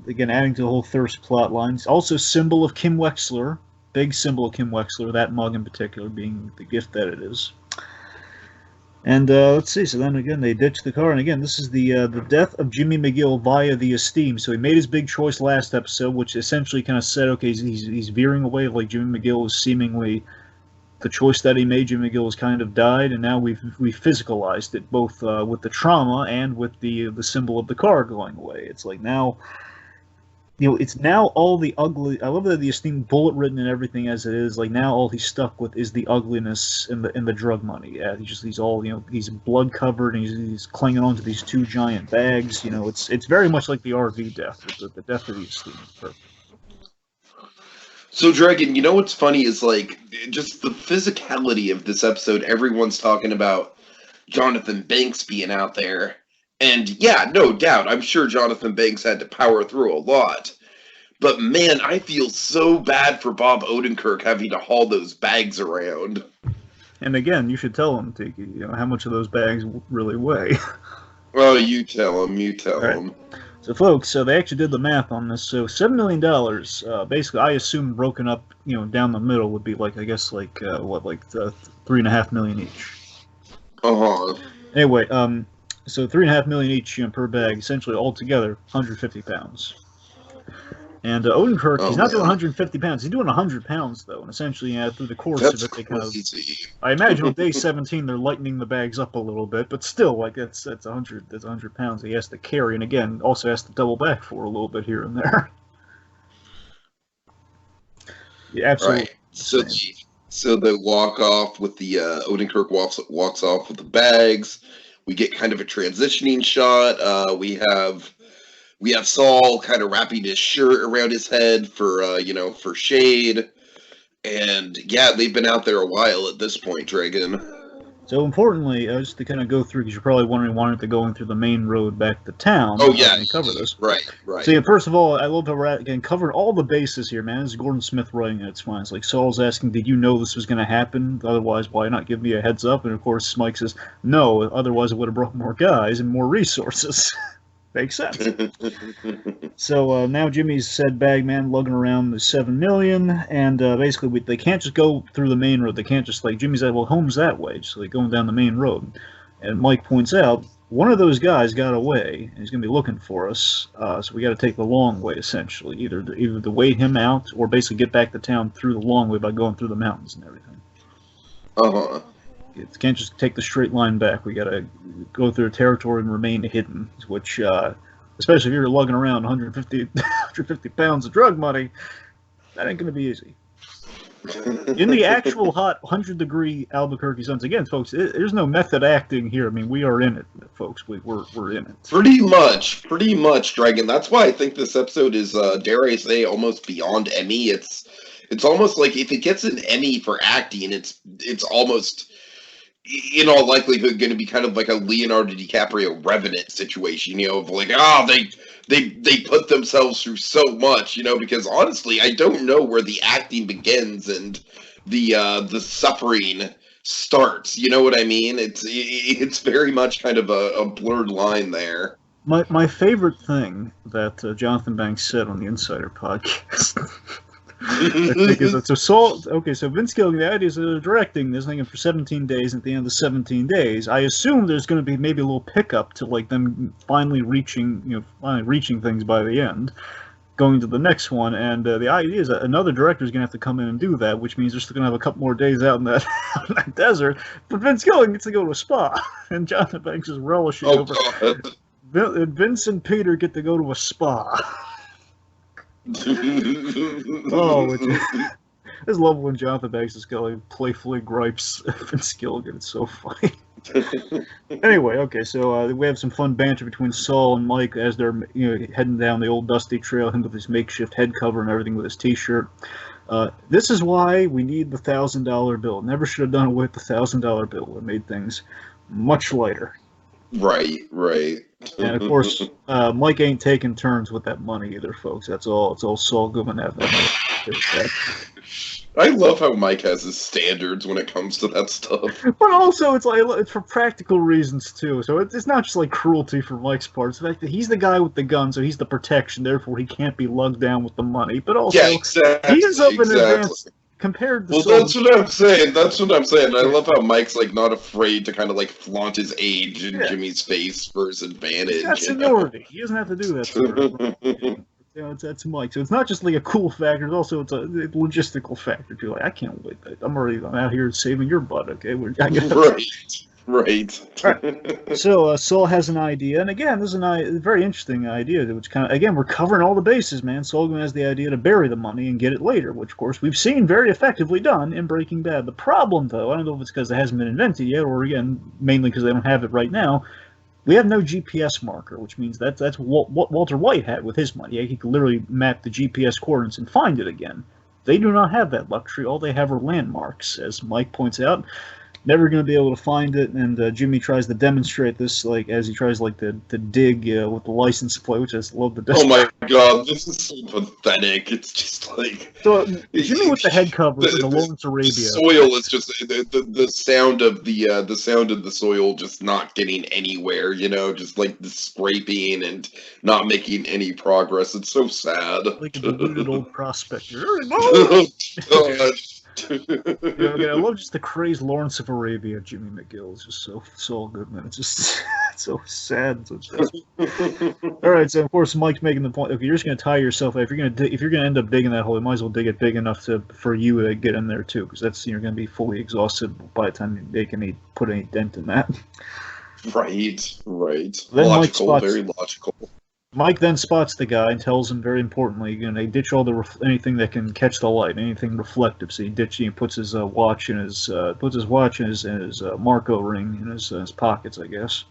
again, adding to the whole thirst plot lines. Also, symbol of Kim Wexler. Big symbol of Kim Wexler, that mug in particular being the gift that it is. And let's see, so then again, they ditch the car, and again, this is the death of Jimmy McGill via the esteem. So he made his big choice last episode, which essentially kind of said, okay, he's veering away, like Jimmy McGill is seemingly, the choice that he made, Jimmy McGill has kind of died, and now we've physicalized it, both with the trauma and with the symbol of the car going away. It's like now, it's now all the ugly. I love that the esteem bullet written and everything as it is. Like now, all he's stuck with is the ugliness and the drug money. Yeah, he's all he's blood covered and he's clinging onto these two giant bags. It's very much like the RV death, the death of the esteem. Perfect. So, Dragon, what's funny is like just the physicality of this episode. Everyone's talking about Jonathan Banks being out there. And yeah, no doubt, I'm sure Jonathan Banks had to power through a lot. But man, I feel so bad for Bob Odenkirk having to haul those bags around. And again, you should tell him, Tiki, how much of those bags really weigh. Well, you tell him, him. So, folks, they actually did the math on this. So, $7 million, basically, I assume broken up, down the middle would be like, I guess, like, $3.5 million each. Uh-huh. Anyway, so $3.5 million each per bag, essentially altogether 150 pounds. And Odenkirk, he's not doing 150 pounds. He's doing 100 pounds though, and essentially through the course of it, they kind of. I imagine on day 17 they're lightening the bags up a little bit, but still, like that's 100. That's 100 pounds he has to carry, and again, also has to double back for a little bit here and there. Yeah, absolutely. Right. So they walk off with the Odenkirk walks off with the bags. We get kind of a transitioning shot. We have Saul kind of wrapping his shirt around his head for for shade. And yeah, they've been out there a while at this point, Dragon. So importantly, just to kind of go through, because you're probably wondering why aren't they going through the main road back to town? Oh yeah, cover this. Right. So yeah, first of all, I love how we're again covering all the bases here, man. This is Gordon Smith writing at its finest. Like Saul's asking, "Did you know this was going to happen? Otherwise, why not give me a heads up?" And of course, Mike says, "No, otherwise it would have brought more guys and more resources." Makes sense. So now Jimmy's said Bagman lugging around the $7 million, and basically they can't just go through the main road. They can't just Jimmy said, well, home's that way, so they're going down the main road. And Mike points out one of those guys got away, and he's going to be looking for us. So we got to take the long way essentially, either to wait him out or basically get back to town through the long way by going through the mountains and everything. Uh-huh. Can't just take the straight line back. We got to go through the territory and remain hidden, which especially if you're lugging around 150 pounds of drug money. That ain't going to be easy. In the actual hot 100-degree Albuquerque suns, again, folks, there's no method acting here. I mean, we are in it, folks. We're in it. Pretty much, Dragon. That's why I think this episode is, dare I say, almost beyond Emmy. It's almost like if it gets an Emmy for acting, it's almost, in all likelihood, going to be kind of like a Leonardo DiCaprio Revenant situation, of like, they put themselves through so much, because honestly, I don't know where the acting begins and the suffering starts. You know what I mean? It's very much kind of a blurred line there. My favorite thing that Jonathan Banks said on the Insider podcast. I think is that so Vince Gilligan, the idea is directing this thing for 17 days, and at the end of the 17 days, I assume there's going to be maybe a little pickup to like them finally reaching things by the end, going to the next one, and the idea is that another director is going to have to come in and do that, which means they're still going to have a couple more days out in that, in that desert, but Vince Gilligan gets to go to a spa, and Jonathan Banks is relishing over Vince and Peter get to go to a spa. I just love when Jonathan Banks is going playfully gripes Vince Gilligan. It's so funny. Anyway, okay, so we have some fun banter between Saul and Mike as they're heading down the old dusty trail. Him with his makeshift head cover and everything with his T-shirt. This is why we need the $1,000 bill. Never should have done it with the $1,000 bill. It made things much lighter. Right. And of course, Mike ain't taking turns with that money either, folks. It's all Saul Goodman have that money. I love how Mike has his standards when it comes to that stuff. But also, it's for practical reasons too. So it's not just like cruelty for Mike's part. It's the fact that he's the guy with the gun, so he's the protection. Therefore, he can't be lugged down with the money. But also, he is up in advance. Compared to that's what I'm saying. I love how Mike's like not afraid to kind of like flaunt his age in Jimmy's face for his advantage. He's got seniority. He doesn't have to do that. That's Mike. So it's not just like a cool factor. It's a logistical factor too. Like I can't wait. I'm out here saving your butt. Okay, Right. So Saul has an idea, and again, this is a very interesting idea. Which kind of, again, we're covering all the bases, man. Saul has the idea to bury the money and get it later, which of course we've seen very effectively done in Breaking Bad. The problem, though, I don't know if it's because it hasn't been invented yet, or again, mainly because they don't have it right now. We have no GPS marker, which means that's what Walter White had with his money. He could literally map the GPS coordinates and find it again. They do not have that luxury. All they have are landmarks, as Mike points out. Never going to be able to find it, and Jimmy tries to demonstrate this, like as he tries to dig with the license plate, which I just love the. Oh my god, this is so pathetic! It's just like so Jimmy with the head cover in the Lawrence Arabia. Soil is just the sound of the soil just not getting anywhere. Just like the scraping and not making any progress. It's so sad. Like a deluded old prospector. Oh god. I love just the crazed Lawrence of Arabia. Jimmy McGill is just so good, man. It's just so sad. All right, so of course Mike's making the point. Okay, you're just gonna tie yourself. If you're gonna end up digging that hole, you might as well dig it big enough for you to get in there too, because you're gonna be fully exhausted by the time they can put any dent in that. Right. Then logical, very logical. Mike then spots the guy and tells him, very importantly, they ditch all anything that can catch the light, anything reflective. So he puts his watch in his Marco ring in his pockets, I guess.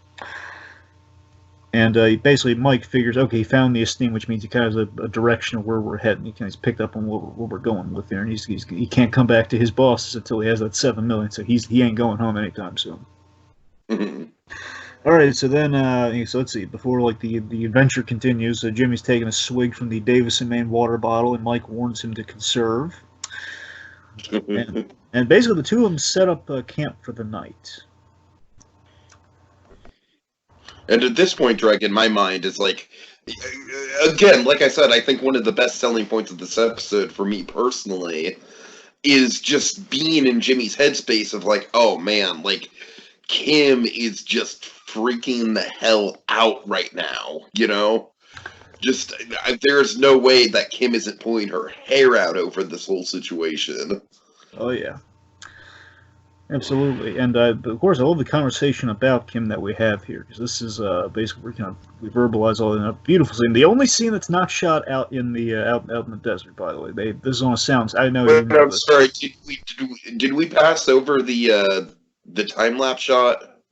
And basically, Mike figures, okay, he found the esteem, which means he kind of has a direction of where we're heading. He's picked up on what we're going with there, and he can't come back to his bosses until he has that $7 million. So he ain't going home anytime soon. All right, so then, so let's see. Before the adventure continues, Jimmy's taking a swig from the Davison Maine water bottle, and Mike warns him to conserve. and basically, the two of them set up camp for the night. And at this point, Dragon, my mind is like, again, like I said, I think one of the best selling points of this episode for me personally is just being in Jimmy's headspace of like, oh man, like Kim is just freaking the hell out right now, Just, there's no way that Kim isn't pulling her hair out over this whole situation. Oh, yeah. Absolutely, and of course, I love the conversation about Kim that we have here, because this is basically we verbalize all in a beautiful scene. The only scene that's not shot out in the out in the desert, by the way. This is on a sounds. I know you Wait, know I'm this. sorry. Did we pass over the time lapse shot?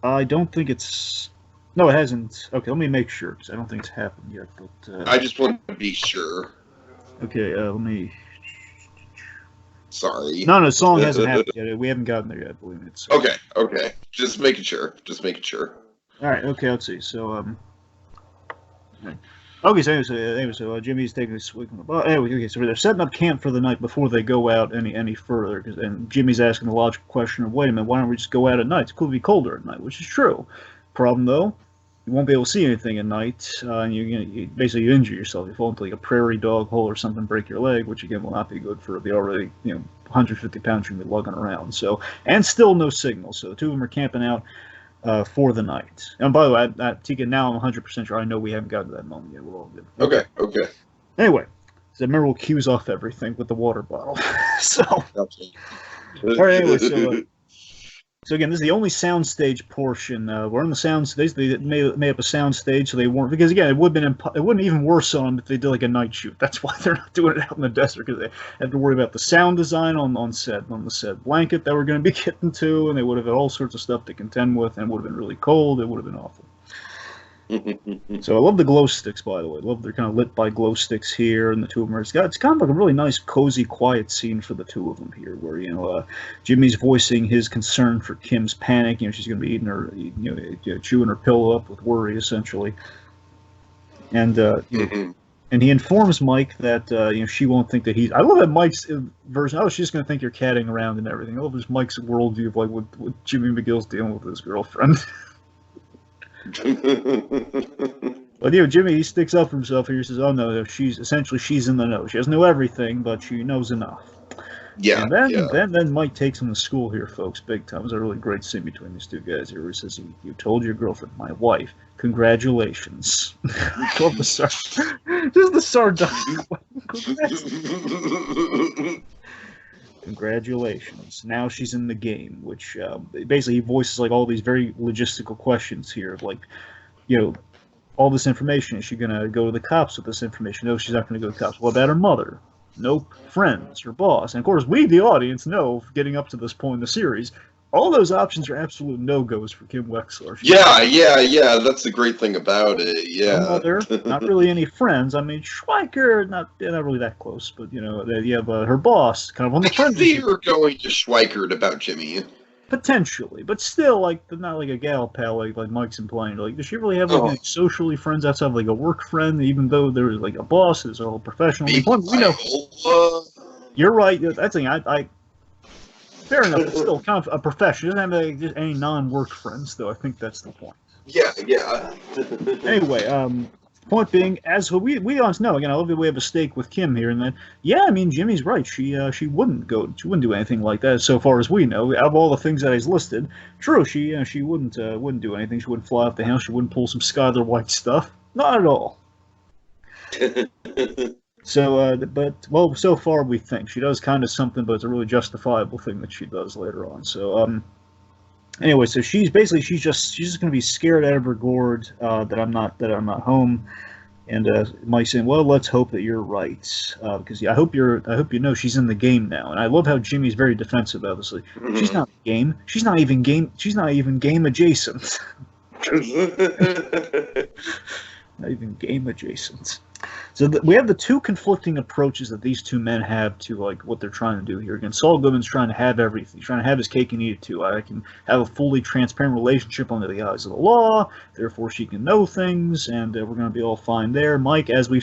I don't think it's. No, it hasn't. Okay, let me make sure, because I don't think it's happened yet. But I just want to be sure. okay, let me. Sorry. No, the song hasn't happened yet. We haven't gotten there yet. Believe me. It's, Okay. Just making sure. All right. Okay. Let's see. So right. Okay. So Jimmy's taking a swig from the bottle. Anyway, okay. So they're setting up camp for the night before they go out any further. And Jimmy's asking the logical question of, wait a minute, why don't we just go out at night? It's cool to be colder at night, which is true. Problem though, you won't be able to see anything at night, and you basically injure yourself. You fall into like a prairie dog hole or something, break your leg, which again will not be good for the already 150 pounds you're gonna be lugging around. So, and still no signal. So the two of them are camping out for the night. And by the way, Tika, now I'm 100% sure. I know we haven't gotten to that moment yet. We're all good. Okay. Anyway, so remember we'll cues off everything with the water bottle. So, all right. Anyway, so again, this is the only soundstage portion. We're in the soundstage. They made up a soundstage, so they weren't, because again, it would have been it wouldn't even worse on them if they did like a night shoot. That's why they're not doing it out in the desert, because they have to worry about the sound design on the set blanket that we're going to be getting to, and they would have had all sorts of stuff to contend with, and it would have been really cold. It would have been awful. So I love the glow sticks, by the way. I love they're kind of lit by glow sticks here, and the two of them are. It's kind of like a really nice, cozy, quiet scene for the two of them here, where Jimmy's voicing his concern for Kim's panic. She's going to be eating her, chewing her pillow up with worry, essentially. And and he informs Mike that she won't think that he's. I love that Mike's version. Oh, she's going to think you're catting around and everything. I love this Mike's worldview of like what Jimmy McGill's dealing with his girlfriend. But Jimmy, he sticks up for himself here. He says, "Oh no, she's in the know. She doesn't know everything, but she knows enough." Yeah. And then Mike takes him to school here, folks, big time. It was a really great scene between these two guys here. Where he says, "You told your girlfriend, my wife. Congratulations." Love the just the sardonic. Congratulations. Now she's in the game, which basically he voices like all these very logistical questions here, like, all this information. Is she going to go to the cops with this information? No, she's not going to go to the cops. What about her mother? Nope. Friends, her boss. And of course, we, the audience, know, getting up to this point in the series, all those options are absolute no-goes for Kim Wexler. Yeah. That's the great thing about it. Yeah. No mother, not really any friends. I mean, Schweiker, not really that close, but you have her boss, kind of on the friend. You're going to Schweikert about Jimmy. Potentially, but still, like, not like a gal pal like Mike's implying. Like, does she really have like any socially friends outside of like a work friend? Even though there's like a boss, is all professional. We know. You're right. That's the thing. I fair enough. It's still kind of a profession. It doesn't have like, just any non-work friends, though. I think that's the point. Yeah. Anyway, point being, as we honestly know, again, I love the way we have a stake with Kim here, and then, I mean, Jimmy's right. She wouldn't do anything like that, so far as we know. Out of all the things that he's listed, true, she wouldn't do anything. She wouldn't fly off the house. She wouldn't pull some Skylar White stuff. Not at all. So, so far we think she does kind of something, but it's a really justifiable thing that she does later on. So, anyway, so she's just going to be scared out of her gourd that I'm not home, and Mike's saying, "Well, let's hope that you're right, because I hope you know she's in the game now." And I love how Jimmy's very defensive. Obviously, she's not in the game. She's not even game adjacent. Not even game adjacent. So we have the two conflicting approaches that these two men have to like what they're trying to do here. Again, Saul Goodman's trying to have everything. He's trying to have his cake and eat it too. I can have a fully transparent relationship under the eyes of the law. Therefore, she can know things, and we're going to be all fine there. Mike, as we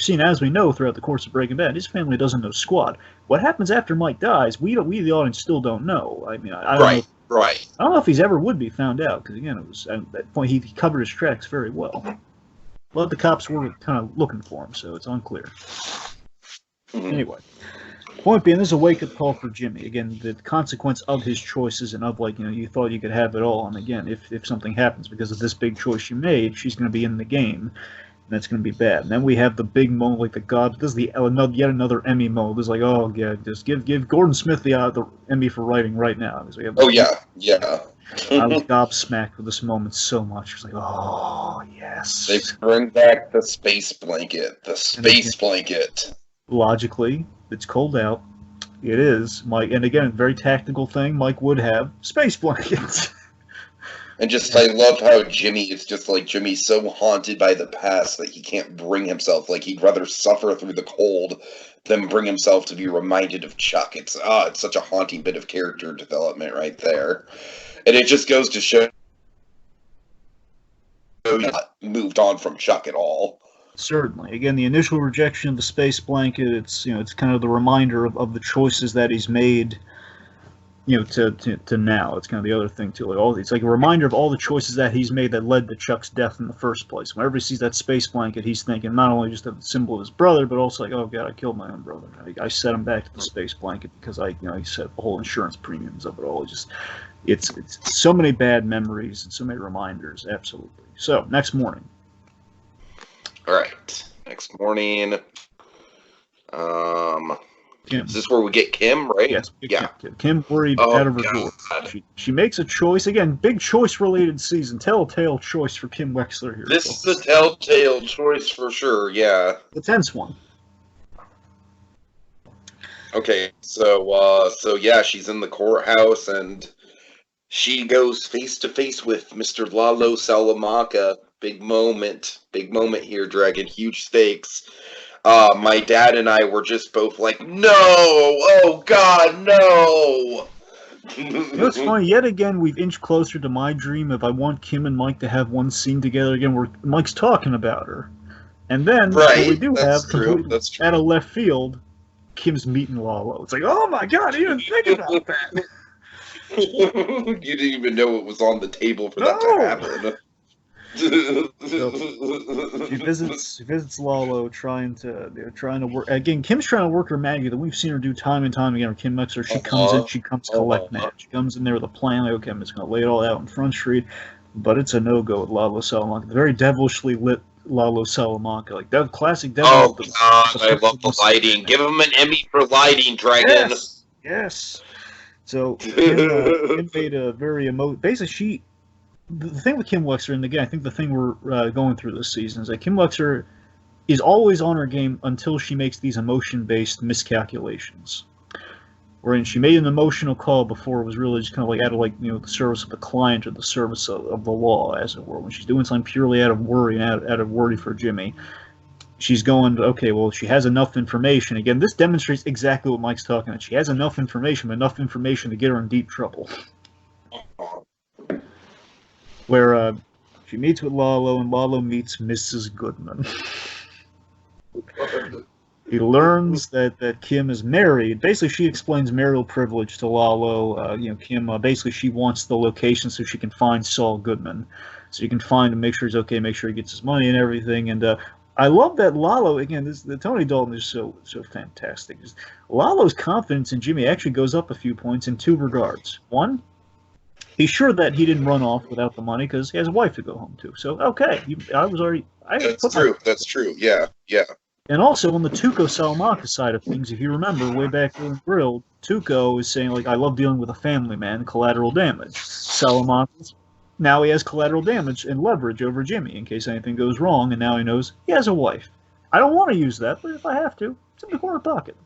know throughout the course of Breaking Bad, his family doesn't know squat. What happens after Mike dies, we the audience still don't know. I mean, I don't know. Right. I don't know if he's ever would be found out, because again, it was at that point he covered his tracks very well. But the cops were kind of looking for him, so it's unclear. Anyway, point being, this is a wake-up call for Jimmy. Again, the consequence of his choices and of, like, you thought you could have it all. And again, if something happens because of this big choice you made, she's going to be in the game. That's going to be bad. And then we have the big moment, like the God. This is the yet another Emmy moment. It's like, oh yeah, just give Gordon Smith the Emmy for writing right now. Like, oh yeah. I was gobsmacked with this moment so much. It's like, oh yes. They bring back the space blanket. The space blanket. Logically, it's cold out. It is Mike, and again, very tactical thing. Mike would have space blankets. And just, I love how it's just like Jimmy's so haunted by the past that he can't bring himself. Like, he'd rather suffer through the cold than bring himself to be reminded of Chuck. It's such a haunting bit of character development right there. And it just goes to show he's not moved on from Chuck at all. Certainly. Again, the initial rejection of the space blanket, it's kind of the reminder of the choices that he's made, to now. It's kind of the other thing too. Like it's like a reminder of all the choices that he's made that led to Chuck's death in the first place. Whenever he sees that space blanket, he's thinking not only just of the symbol of his brother, but also like, oh god, I killed my own brother. I set him back to the space blanket because he set the whole insurance premiums of it all. It's so many bad memories and so many reminders. Absolutely. So next morning. All right. Next morning. Kim. Is this where we get Kim, right? Yes. Kim worried out of her door. She makes a choice. Again, big choice-related season. Telltale choice for Kim Wexler here. This is a telltale choice for sure, yeah. The tense one. Okay, so yeah, she's in the courthouse, and she goes face-to-face with Mr. Lalo Salamanca. Big moment here, Dragon. Huge stakes. My dad and I were just both like, no! Oh, God, no! It's funny, yet again, we've inched closer to my dream of I want Kim and Mike to have one scene together again where Mike's talking about her. And then, what we do have, completely out of left field, Kim's meeting Lalo. It's like, oh my god, I didn't think about that! You didn't even know it was on the table for that to happen. So, she visits Lalo, trying to work again. Kim's trying to work her magic that we've seen her do time and time again. Kim Wexler, she comes in, she comes collect magic. She comes in there with a plan. Like, okay, I'm just going to lay it all out in Front Street, but it's a no-go with Lalo Salamanca. Very devilishly lit Lalo Salamanca, like that classic devil. Oh god, I love the lighting. Give him an Emmy for lighting, Dragon. Yes. So Kim made a very basically the thing with Kim Wexler, and again, I think the thing we're going through this season is that Kim Wexler is always on her game until she makes these emotion-based miscalculations. Wherein she made an emotional call before it was really just kind of like out of the service of the client or the service of the law, as it were. When she's doing something purely out of worry and out of worry for Jimmy, she's going, okay, well, she has enough information. Again, this demonstrates exactly what Mike's talking about. She has enough information to get her in deep trouble. Where she meets with Lalo, and Lalo meets Mrs. Goodman. He learns that Kim is married. Basically, she explains marital privilege to Lalo. Kim, basically, she wants the location so she can find Saul Goodman. So you can find him, make sure he's okay, make sure he gets his money and everything. And I love that Lalo, again, the Tony Dalton is so fantastic. Lalo's confidence in Jimmy actually goes up a few points in two regards. One, he's sure that he didn't run off without the money because he has a wife to go home to. So, okay, That's true, yeah. And also, on the Tuco Salamanca side of things, if you remember, way back in Grilled, Tuco is saying, like, I love dealing with a family man, collateral damage. Salamanca, now he has collateral damage and leverage over Jimmy in case anything goes wrong, and now he knows he has a wife. I don't want to use that, but if I have to, it's in the corner pocket.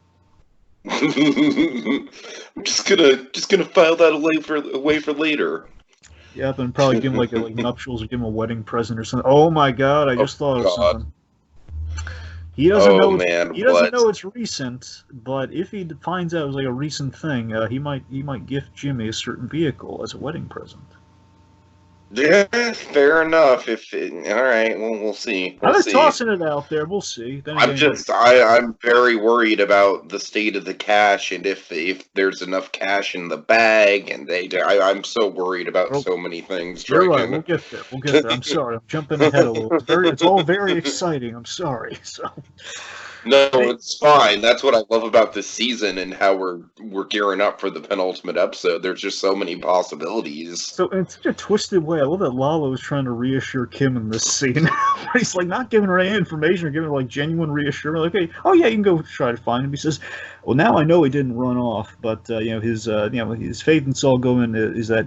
I'm just gonna file that away for later. Yep, and probably give him like nuptials or give him a wedding present or something. Oh my god, I just thought of something. He doesn't know. He doesn't know it's recent, but if he finds out it was like a recent thing, he might gift Jimmy a certain vehicle as a wedding present. Yeah, fair enough. All right, well, we'll see. I'm just tossing it out there. We'll see. Then I'm very worried about the state of the cash and if there's enough cash in the bag, and I'm so worried about so many things. You're right. We'll get there. I'm sorry. I'm jumping ahead a little. It's all very exciting. I'm sorry. So. No, it's fine. That's what I love about this season and how we're gearing up for the penultimate episode. There's just so many possibilities. So in such a twisted way, I love that Lalo is trying to reassure Kim in this scene. He's like not giving her any information or giving her like genuine reassurance. Like, okay, oh yeah, you can go try to find him. He says, "Well, now I know he didn't run off, but his faith in Saul Goodman is that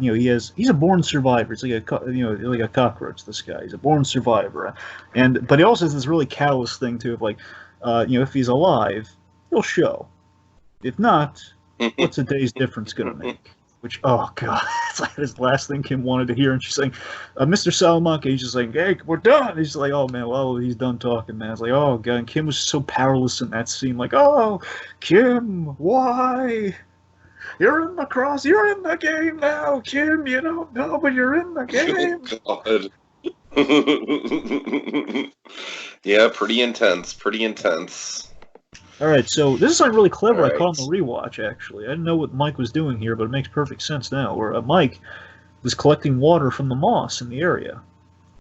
he's a born survivor. It's like like a cockroach. This guy, he's a born survivor, but he also has this really callous thing too of like, if he's alive, he'll show. If not, what's a day's difference gonna make?" Which, oh god, it's like his last thing Kim wanted to hear, and she's saying, "Mr. Salamanca," he's just like, "Hey, we're done." He's like, "Oh man, well, he's done talking, man." It's like, oh god, and Kim was so powerless in that scene, like, "Oh, Kim, why? You're in the game now, Kim. You don't know, but you're in the game." Oh god. Yeah, pretty intense. All right, so this is something really clever Right. I caught on the rewatch, actually. I didn't know what Mike was doing here, but it makes perfect sense now, where Mike was collecting water from the moss in the area.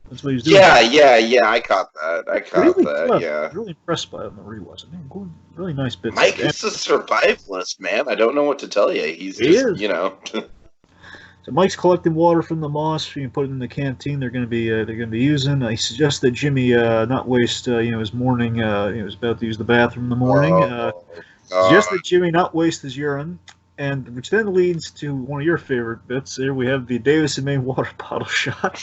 That's what he was doing. Yeah, I caught that. Clever. Yeah. Really impressed by it on the rewatch. I mean, really nice bits. Mike is a survivalist, man. I don't know what to tell you. He is. So Mike's collecting water from the moss. You can put it in the canteen. They're going to be using. He suggests that Jimmy not waste his morning. He was about to use the bathroom in the morning. Suggests that Jimmy not waste his urine, and which then leads to one of your favorite bits. Here we have the Davis and Maine water bottle shot.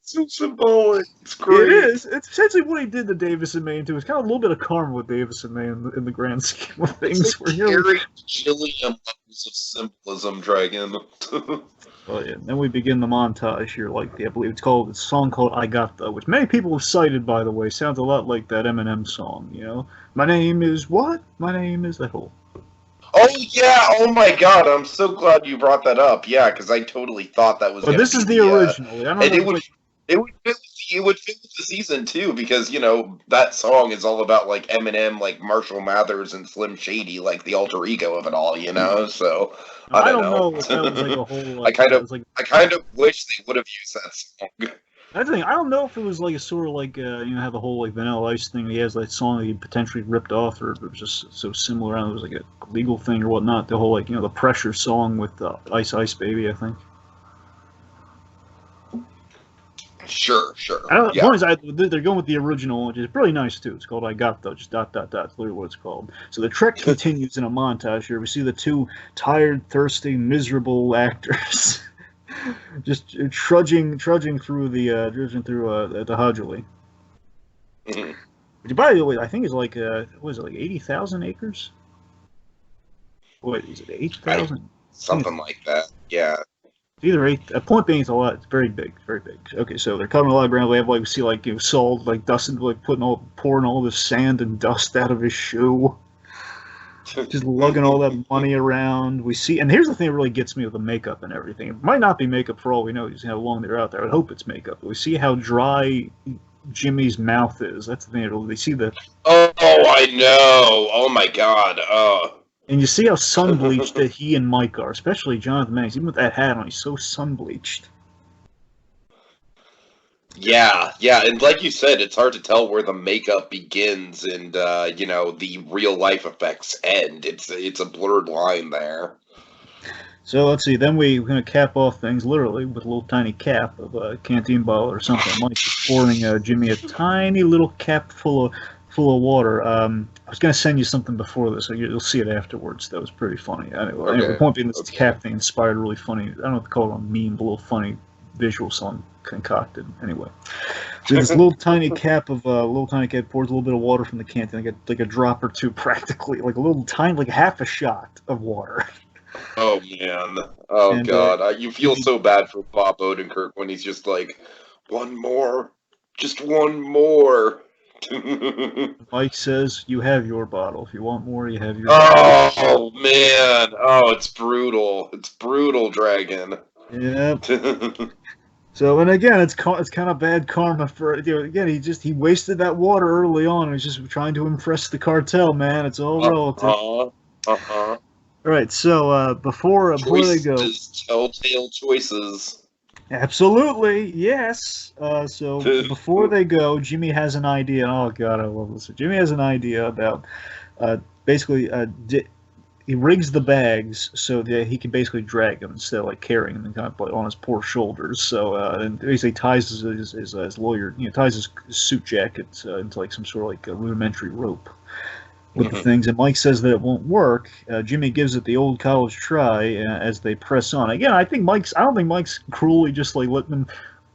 So symbolic. It's great. It is. It's essentially what he did to Davis and Maine too. It's kind of a little bit of karma with Davis and Maine in the grand scheme of things. It's like Gary Gilligan levels of symbolism, Dragon. Oh yeah. Then we begin the montage here, like I believe it's a song called "I Got the," which many people have cited, by the way. Sounds a lot like that Eminem song. My name is what? My name is that whole. Oh yeah! Oh my God! I'm so glad you brought that up. Yeah, because I totally thought that was. But this is the original. I don't know. It would fit with the season too, because that song is all about like Eminem, like Marshall Mathers and Slim Shady, like the alter ego of it all. So I don't know. If that was like a whole. I kind of wish they would have used that song. I think I don't know if it was like a sort of like how the whole like Vanilla Ice thing. He has that song that he potentially ripped off, or if it was just so similar. I don't know, it was like a legal thing or whatnot. The whole like the Pressure song with Ice Ice Baby, I think. Sure. I don't know. As they're going with the original, which is really nice too. It's called "I Got Though," just ... It's literally what it's called. So the trek continues in a montage here. We see the two tired, thirsty, miserable actors just trudging through the Hajuli. Mm-hmm. Which, by the way, I think is like what is it, like 80,000 acres? What is it, 8,000? Something like that. Yeah. Either 8. A point being, it's a lot. It's very big, very big. Okay, so they're covering a lot of ground. We see Saul dusting, pouring all this sand and dust out of his shoe, just lugging all that money around. We see, and here's the thing that really gets me with the makeup and everything. It might not be makeup for all we know. Just how long they're out there. I would hope it's makeup. But we see how dry Jimmy's mouth is. That's the thing. They see the. Oh, I know. Oh my God. And you see how sun-bleached that he and Mike are, especially Jonathan Banks. Even with that hat on, he's so sun-bleached. Yeah, and like you said, it's hard to tell where the makeup begins and the real-life effects end. It's a blurred line there. So let's see. Then we're going to cap off things literally with a little tiny cap of a canteen bottle or something. Mike is pouring Jimmy a tiny little cap full of water. I was going to send you something before this, so you'll see it afterwards. That was pretty funny. Anyway, the point being, this cap thing inspired really funny. I don't know if to call it a meme, but a little funny visual song concocted. Anyway, so this little tiny cap pours a little bit of water from the canteen, like a drop or two, practically, like a little tiny, like half a shot of water. Oh man! Oh God! You feel so bad for Bob Odenkirk when he's just like, one more, just one more. Mike says, "You have your bottle. If you want more, you have your." Oh man! Oh, it's brutal. It's brutal, Dragon. Yep. So, and again, it's kind of bad karma for again. He wasted that water early on. He's just trying to impress the cartel, man. It's all relative. All right. So before they go, telltale choices. Absolutely, yes. So before they go, Jimmy has an idea. Oh God, I love this. Jimmy has an idea about basically he rigs the bags so that he can basically drag them instead of like carrying them kind of like on his poor shoulders. So and basically ties his lawyer, ties his suit jacket into like some sort of like a rudimentary rope with the things. And Mike says that it won't work. Jimmy gives it the old college try as they press on. Again, I don't think Mike's cruelly just like letting him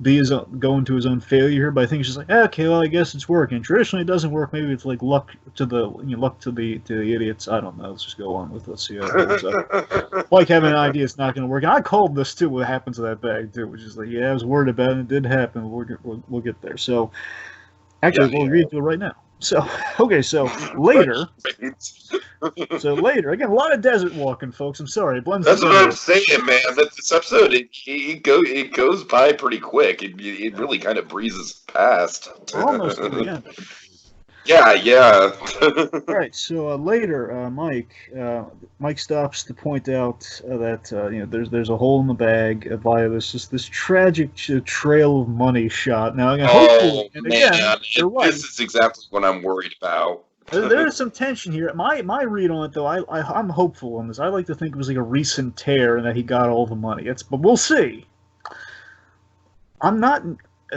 be his own, go into his own failure here, but I think it's just like, okay, well, I guess it's working. Traditionally, it doesn't work. Maybe it's like luck to the idiots. I don't know. Let's just go on with it. Let's see how it goes up. Mike having an idea it's not going to work. And I called this too. What happened to that bag too? Which is like, yeah, I was worried about it. It did happen. We'll get there. So actually, we'll read to it right now. So okay, so later. So later, again, a lot of desert walking, folks. I'm sorry, it blends. That's what I'm saying, man. That this episode, it goes by pretty quick. It really kind of breezes past. Almost to the end. Yeah. All right. So later, Mike stops to point out that there's a hole in the bag via this tragic trail of money shot. Now, hopefully, and again, you're right. This is exactly what I'm worried about. There is some tension here. My read on it, though, I'm hopeful on this. I like to think it was like a recent tear and that he got all the money. But we'll see. I'm not.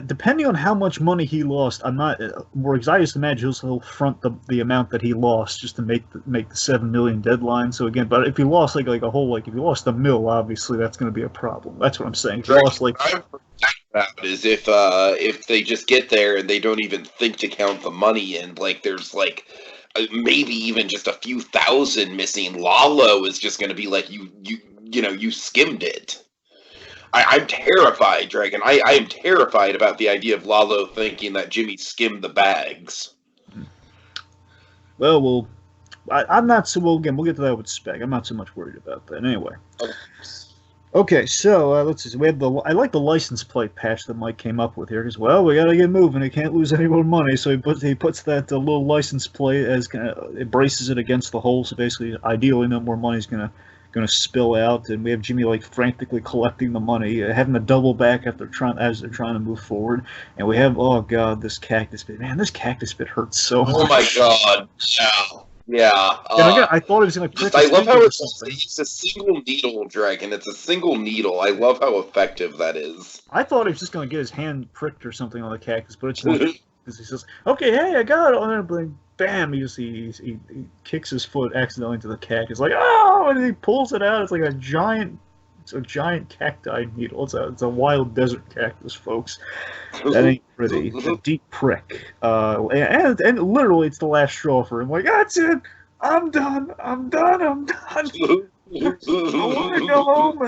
Depending on how much money he lost, I'm not more excited to imagine he'll front the amount that he lost just to make the 7 million deadline. So again, but if he lost like a whole if he lost $1 million, obviously that's going to be a problem. That's what I'm saying. If he lost about is if they just get there and they don't even think to count the money in, like there's like maybe even just a few thousand missing. Lalo is just going to be like you skimmed it. I'm terrified, Dragon. I am terrified about the idea of Lalo thinking that Jimmy skimmed the bags. Well, I'm not so. Well, again, we'll get to that with Spec. I'm not so much worried about that. Anyway. Okay, so let's see. We have I like the license plate patch that Mike came up with here because we got to get moving. He can't lose any more money, so he puts that little license plate as it braces it against the hole. So basically, ideally, no more money's gonna spill out, and we have Jimmy frantically collecting the money, having to double back as they're trying to move forward, and we have this cactus bit. Man, this cactus bit hurts so much. Oh my god! Yeah. And again, I thought it was going to prick. I love how it's a single needle, Dragon. It's a single needle. I love how effective that is. I thought he was just going to get his hand pricked or something on the cactus, but it's not. Because he says, "Okay, hey, I got it," and then bam, he kicks his foot accidentally into the cactus, like and he pulls it out. It's like a giant cacti needle. It's a wild desert cactus, folks. That ain't pretty. It's a deep prick. And literally, it's the last straw for him. Like, that's it. I'm done. I want to go home.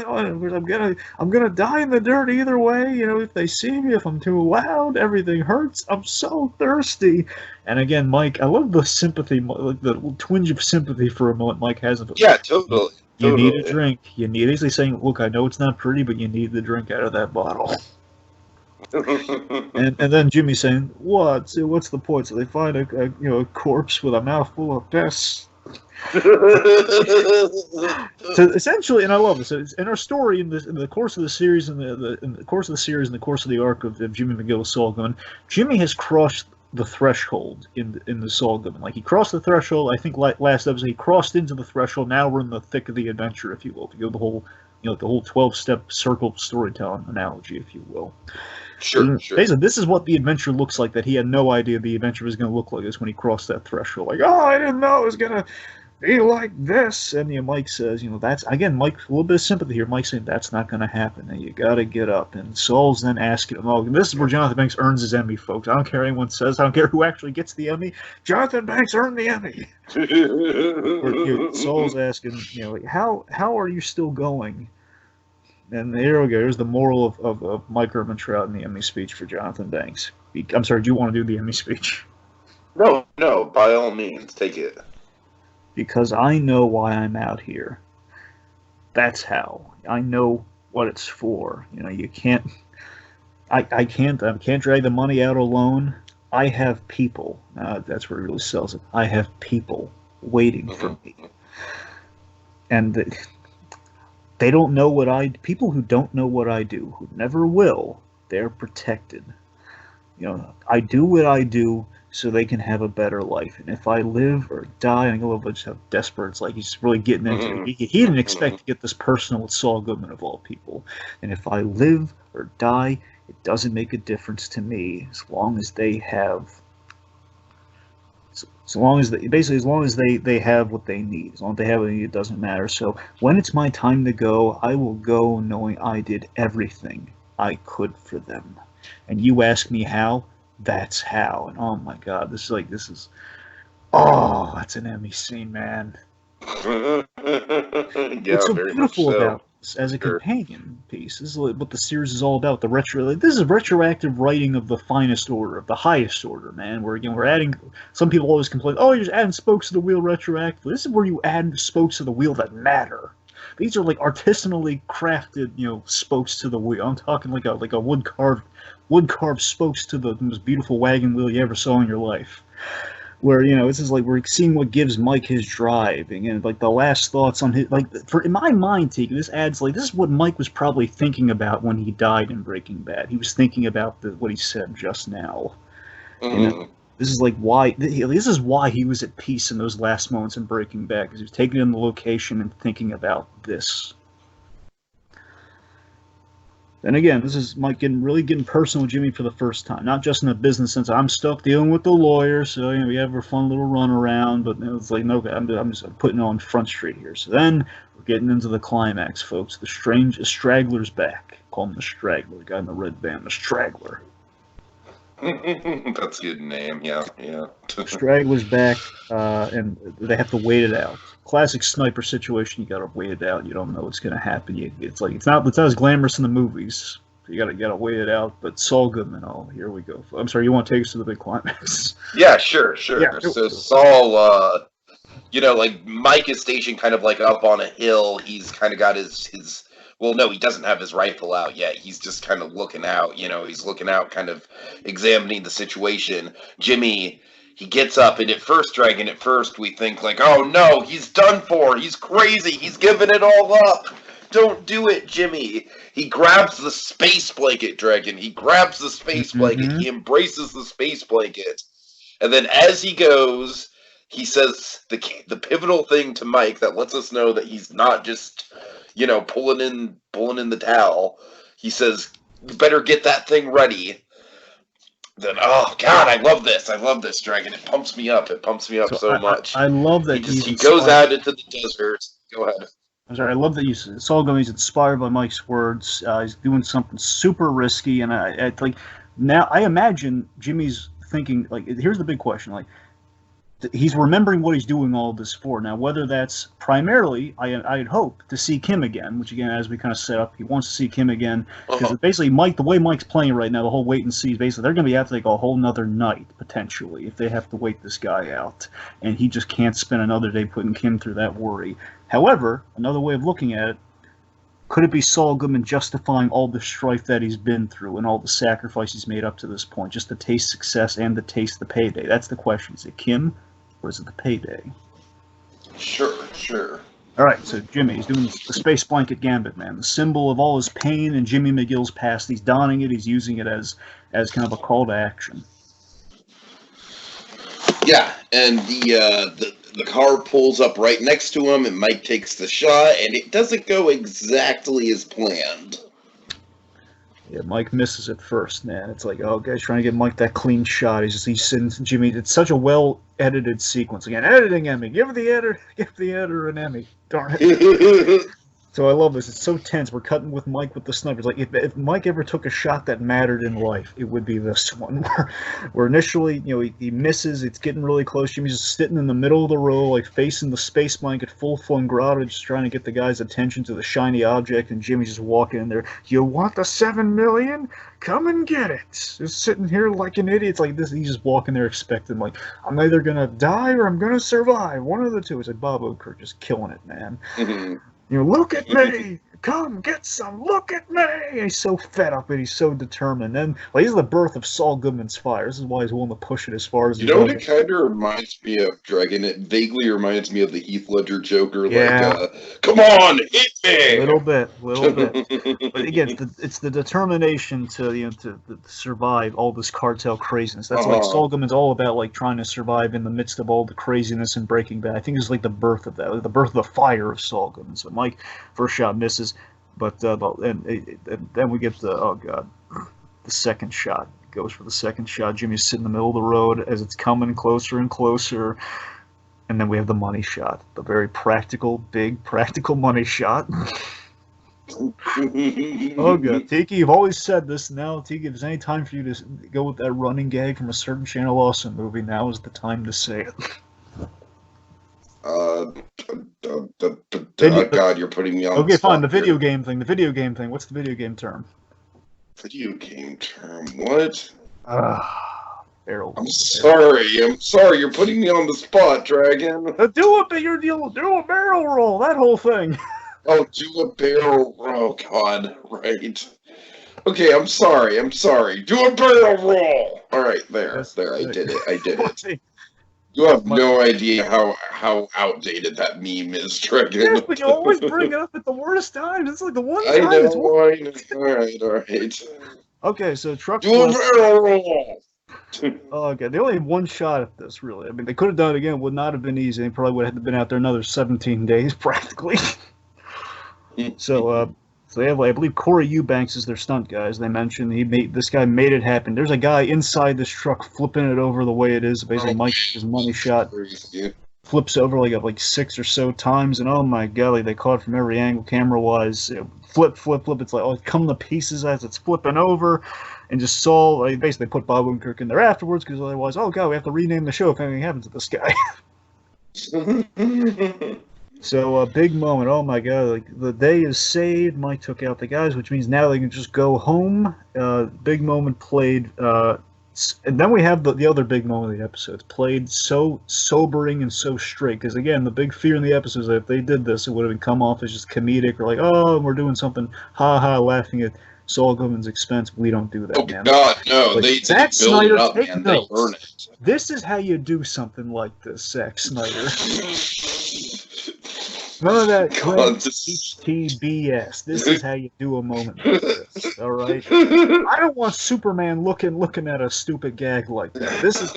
I'm gonna die in the dirt either way. If they see me, if I'm too loud, everything hurts. I'm so thirsty. And again, Mike, I love the sympathy, the twinge of sympathy for a moment Mike has. Yeah, totally. You need a drink. You need. He's saying, "Look, I know it's not pretty, but you need the drink out of that bottle." and then Jimmy's saying, "What's the point?" So they find a corpse with a mouthful of piss. So essentially, and I love this. In our story, in the course of the series, in the course of the arc of Jimmy McGill's Saul Goodman, Jimmy has crossed the threshold in the Saul Goodman. Like he crossed the threshold. I think last episode he crossed into the threshold. Now we're in the thick of the adventure, if you will. To go the whole 12-step circle storytelling analogy, if you will. Sure. Basically, this is what the adventure looks like that he had no idea the adventure was going to look like this when he crossed that threshold. Like, I didn't know it was going to be like this. And Mike says, that's, again, Mike, a little bit of sympathy here. Mike saying that's not going to happen. And you got to get up. And Saul's then asking him, this is where Jonathan Banks earns his Emmy, folks. I don't care what anyone says. I don't care who actually gets the Emmy. Jonathan Banks earned the Emmy. Saul's asking, how are you still going? And here we go. Here's the moral of Mike Ehrmantraut in the Emmy speech for Jonathan Banks. I'm sorry, do you want to do the Emmy speech? No, by all means, take it. Because I know why I'm out here. That's how. I know what it's for. You can't. I can't drag the money out alone. I have people. That's where it really sells it. I have people waiting for me. And They don't know what people who don't know what I do, who never will, they're protected. I do what I do so they can have a better life. And if I live or die, and I love just how desperate it's like he's really getting into it. He didn't expect to get this personal with Saul Goodman of all people. And if I live or die, it doesn't make a difference to me as long as they have. As long as they have what they need. As long as they have what they need, it doesn't matter. So when it's my time to go, I will go knowing I did everything I could for them. And you ask me how, that's how. And oh my God, that's an Emmy scene, man. Yeah, What's so beautiful about this as a companion piece? This is what the series is all about. This is retroactive writing of the finest order, of the highest order, man. Where again we're adding. Some people always complain, "Oh, you're just adding spokes to the wheel retroactively." This is where you add spokes to the wheel that matter. These are like artisanally crafted, spokes to the wheel. I'm talking like a wood carved spokes to the most beautiful wagon wheel you ever saw in your life. Where this is like we're seeing what gives Mike his drive, and like the last thoughts on his in my mind, Tiki, this is what Mike was probably thinking about when he died in Breaking Bad. He was thinking about what he said just now. This is like why this is why he was at peace in those last moments in Breaking Bad, because he was taking in the location and thinking about this. And again, this is Mike getting personal with Jimmy for the first time, not just in a business sense. I'm stuck dealing with the lawyer, so we have our fun little run around. But it's like, no, I'm just putting it on Front Street here. So then we're getting into the climax, folks. The Straggler's back. Call him the Straggler, the guy in the red band, the Straggler. That's a good name, yeah. Straggler's back, and they have to wait it out. Classic sniper situation. You gotta wait it out. You don't know what's gonna happen. It's not as glamorous in the movies. You gotta wait it out. But Saul Goodman. Oh, here we go. I'm sorry. You want to take us to the big climax? Yeah, sure. Yeah, so Saul, like Mike is stationed kind of like up on a hill. He's kind of got his. Well, no, he doesn't have his rifle out yet. He's just kind of looking out, he's looking out, kind of examining the situation. Jimmy, he gets up, and at first we think like, oh no, he's done for. He's crazy. He's giving it all up. Don't do it, Jimmy. He grabs the space blanket, Dragon. He grabs the space blanket. He embraces the space blanket. And then as he goes, he says the pivotal thing to Mike that lets us know that he's not just pulling in the towel. He says, "You better get that thing ready." Then, oh God, I love this, Dragon. It pumps me up. So much. I love that he goes out into the desert. Go ahead. I'm sorry. I love that Saul Goodman. He's inspired by Mike's words. He's doing something super risky, and I now I imagine Jimmy's thinking like, here's the big question, like. He's remembering what he's doing all this for. Now, whether that's primarily, I'd hope, to see Kim again, which again, as we kind of set up, he wants to see Kim again. Because basically, the way Mike's playing right now, the whole wait and see, basically, they're going to be after like a whole nother night, potentially, if they have to wait this guy out. And he just can't spend another day putting Kim through that worry. However, another way of looking at it, could it be Saul Goodman justifying all the strife that he's been through and all the sacrifices he's made up to this point, just to taste success and to taste the payday? That's the question. Is it Kim? Or is it the payday? Sure. All right, so Jimmy, he's doing the space blanket gambit, man. The symbol of all his pain in Jimmy McGill's past. He's donning it. He's using it as kind of a call to action. Yeah, and the car pulls up right next to him, and Mike takes the shot, and it doesn't go exactly as planned. Yeah, Mike misses it first, man. It's like, oh, guy's trying to get Mike that clean shot. He's sends Jimmy. It's such a well-edited sequence. Again, editing Emmy. Give the editor an Emmy. Darn it. So I love this. It's so tense. We're cutting with Mike with the snipers. Like if Mike ever took a shot that mattered in life, it would be this one. Where initially, he misses. It's getting really close. Jimmy's just sitting in the middle of the row, like facing the space blanket, full grotto, just trying to get the guy's attention to the shiny object. And Jimmy's just walking in there. You want the $7 million? Come and get it. Just sitting here like an idiot. It's like this. He's just walking there expecting, like, I'm either gonna die or I'm gonna survive. One of the two. It's like Bob Odenkirk just killing it, man. Look at me! Come get some! Look at me! And he's so fed up and he's so determined. And this is the birth of Saul Goodman's fire. This is why he's willing to push it as far as he does. It kind of reminds me of Dragon. It vaguely reminds me of the Heath Ledger Joker. Yeah. Like, come on, hit A little bit. But again, it's the determination to to survive all this cartel craziness. That's like Saul Goodman's all about, like trying to survive in the midst of all the craziness in Breaking Bad. I think it's like the birth of that, the birth of the fire of Saul Goodman. So Mike, first shot misses, but and then we get the second shot. Goes for the second shot. Jimmy's sitting in the middle of the road as it's coming closer and closer. And then we have the money shot, the very practical, big practical money shot. Oh, God. Tiki, you've always said this. Now, Tiki, if there's any time for you to go with that running gag from a certain Channel Awesome movie, now is the time to say it. God, you're putting me on. Okay, fine. The video game thing. What's the video game term? Video game term. What? Barrel. I'm sorry. You're putting me on the spot, Dragon. Do a barrel roll. That whole thing. Oh, do a barrel roll. God, right. Okay, I'm sorry. Do a barrel roll. All right, there. I did it. You have no idea how outdated that meme is, Dragon. Yes, but you always bring it up at the worst times. It's like the one time. I know. All right. Okay, so truck. Do a barrel roll. Oh, okay. They only had one shot at this, really. I mean, they could have done it again. It would not have been easy. They probably would have been out there another 17 days, practically. So they have, I believe, Corey Eubanks is their stunt guy, as they mentioned. This guy made it happen. There's a guy inside this truck flipping it over the way it is. Basically, Mike, his money shot, flips over like 6 or so times, and oh my golly, they caught it from every angle, camera-wise. Flip. It's like, it's coming to pieces as it's flipping over. And just Saul, basically put Bob Odenkirk in there afterwards, because otherwise, oh god, we have to rename the show if anything happens to this guy. So a big moment. Oh my god, like the day is saved. Mike took out the guys, which means now they can just go home. Big moment played. And then we have the other big moment of the episodes played so sobering and so straight. Because again, the big fear in the episodes is that if they did this, it would have come off as just comedic or like, oh, we're doing something, laughing at Saul Goodman's expense. We don't do that, oh, man. God, no. Like, they Zack build Snyder, it up, take man. notes. They burn it. This is how you do something like this, Zack Snyder. None of that HTBS. This is how you do a moment like this, all right? I don't want Superman looking at a stupid gag like that. This is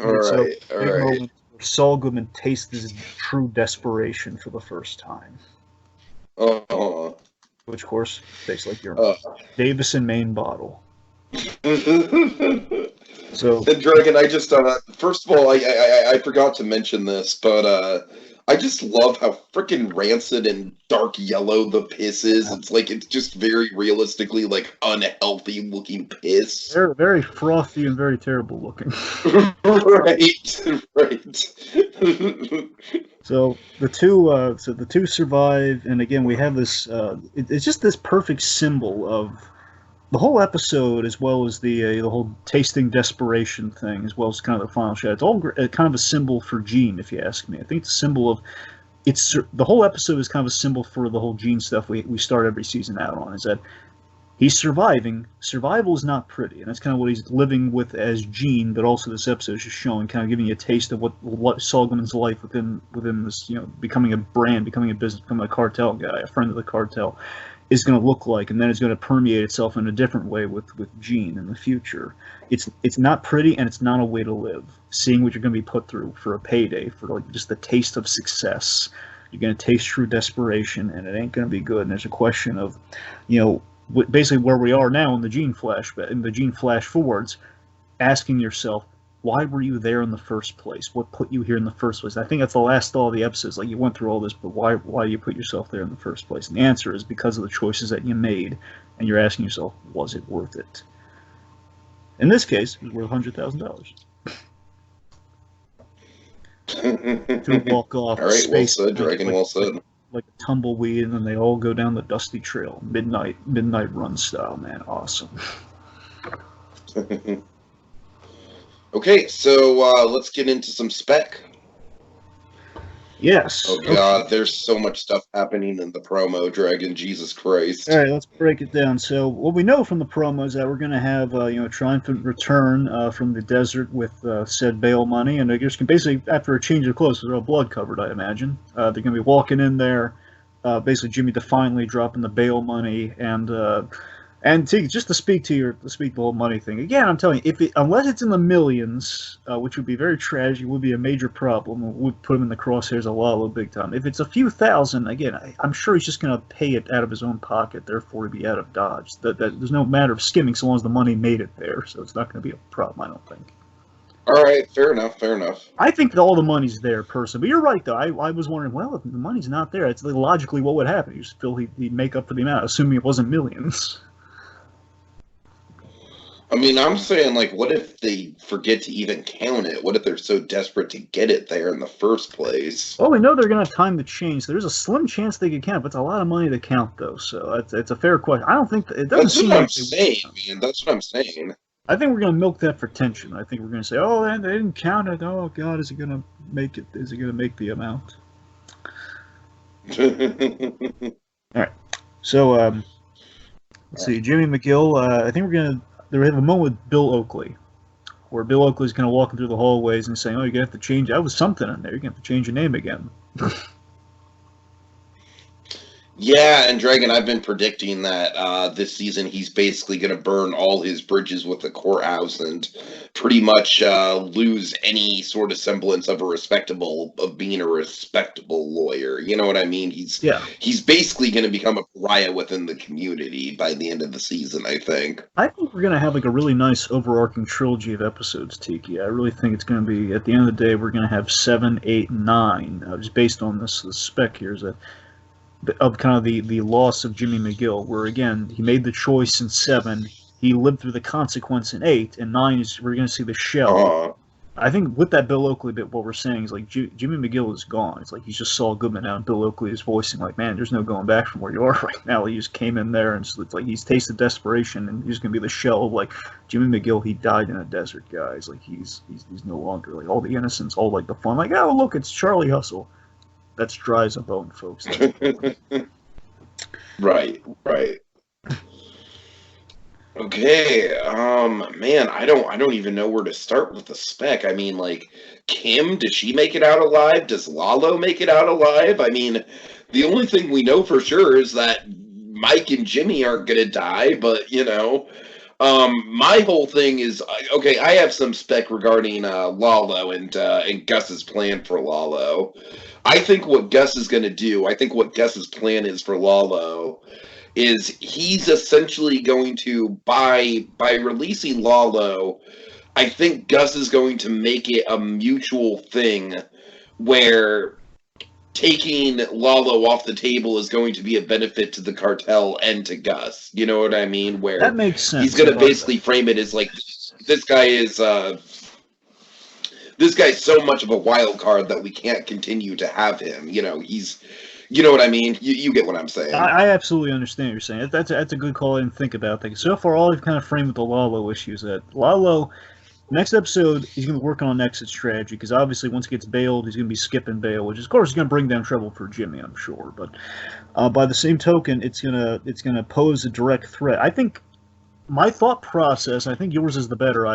all right. Moment where Saul Goodman tastes his true desperation for the first time. Which, of course, tastes like your Davison Maine bottle. So, and Dragon, I just first of all, I forgot to mention this, but I just love how freaking rancid and dark yellow the piss is. It's just very realistically like unhealthy looking piss. Very, very frothy and very terrible looking. Right. So the two survive, and again we have this. It's just this perfect symbol of the whole episode, as well as the whole tasting desperation thing, as well as kind of the final shot. It's all kind of a symbol for Gene, if you ask me. I think it's a symbol of the whole episode is kind of a symbol for the whole Gene stuff we start every season out on. Is that he's surviving. Survival is not pretty, and that's kind of what he's living with as Gene. But also, this episode is just showing, kind of giving you a taste of what Saul Goodman's life within this, becoming a brand, becoming a business, becoming a cartel guy, a friend of the cartel, is going to look like, and then it's going to permeate itself in a different way with Gene in the future. It's not pretty, and it's not a way to live. Seeing what you're going to be put through for a payday, for like just the taste of success, you're going to taste true desperation, and it ain't going to be good. And there's a question of, basically where we are now in the Gene flash forwards, asking yourself, why were you there in the first place? What put you here in the first place? I think that's the last thought of the episodes. Like, you went through all this, but why do you put yourself there in the first place? And the answer is because of the choices that you made, and you're asking yourself, was it worth it? In this case, it was worth $100,000. To walk off. All right, well said, Dragon. Well said. Like a tumbleweed, and then they all go down the dusty trail, midnight run style. Man, awesome. Okay, so let's get into some spec. Yes. Oh God, there's so much stuff happening in the promo, Dragon. Jesus Christ. All right, let's break it down. So what we know from the promo is that we're going to have triumphant return from the desert with said bail money, and I guess basically after a change of clothes, they're all blood covered, I imagine. They're going to be walking in there, basically Jimmy defiantly dropping the bail money, and just to speak to the whole money thing again, I'm telling you, unless it's in the millions, which would be very tragic, would be a major problem. It would put him in the crosshairs a lot big time. If it's a few thousand, again, I'm sure he's just going to pay it out of his own pocket, therefore to be out of Dodge. That there's no matter of skimming so long as the money made it there, so it's not going to be a problem, I don't think. All right, fair enough. I think that all the money's there, personally. But you're right, though. I was wondering, well, if the money's not there, it's logically what would happen. You just feel he'd make up for the amount, assuming it wasn't millions. I mean, I'm saying, like, what if they forget to even count it? What if they're so desperate to get it there in the first place? Well, we know they're going to have time to change. So there's a slim chance they could count, but it's a lot of money to count, though. So it's a fair question. I don't think it doesn't seem like That's what I'm saying. I think we're going to milk that for tension. I think we're going to say, oh, they didn't count it. Oh, God, is it going to make it? Is it going to make the amount? All right. So let's see. Jimmy McGill. I think we're going to. They have a moment with Bill Oakley, where Bill Oakley's kind of walking through the hallways and saying, "Oh, you're gonna have to change. That was something in there. You're gonna have to change your name again." Yeah, and Dragon, I've been predicting that this season he's basically going to burn all his bridges with the courthouse and pretty much lose any sort of semblance of being a respectable lawyer. You know what I mean? He's basically going to become a pariah within the community by the end of the season, I think. I think we're going to have like a really nice overarching trilogy of episodes, Tiki. I really think it's going to be, at the end of the day, we're going to have 7, 8, and 9, just based on this spec here, is that of kind of the loss of Jimmy McGill, where again he made the choice in 7, he lived through the consequence in 8, and 9 is we're going to see the shell. I think with that Bill Oakley bit, what we're saying is like Jimmy McGill is gone. It's like he's just Saul Goodman now, and Bill Oakley is voicing like, man, there's no going back from where you are right now. He just came in there, and it's like he's tasted desperation, and he's going to be the shell of like Jimmy McGill. He died in a desert, guys. Like he's no longer like all the innocence, all like the fun. Like, oh look, it's Charlie Hustle. That's dry as a bone, folks. Right. Okay, man, I don't even know where to start with the spec. I mean, like, Kim, does she make it out alive? Does Lalo make it out alive? I mean, the only thing we know for sure is that Mike and Jimmy aren't gonna die, but, my whole thing is, okay, I have some spec regarding Lalo and Gus's plan for Lalo. I think what Gus's plan is for Lalo is he's essentially going to, by releasing Lalo, I think Gus is going to make it a mutual thing where taking Lalo off the table is going to be a benefit to the cartel and to Gus. You know what I mean? Where that makes sense. He's going to basically frame it as like, this guy's so much of a wild card that we can't continue to have him. You know what I mean? You get what I'm saying. I absolutely understand what you're saying. That's a good call. I didn't think about that. So far, all I've kind of framed with the Lalo issue is that Lalo, next episode, he's going to be working on an exit strategy, because obviously once he gets bailed, he's going to be skipping bail, which of course is going to bring down trouble for Jimmy, I'm sure. But by the same token, it's gonna pose a direct threat. I think my thought process, I think yours is the better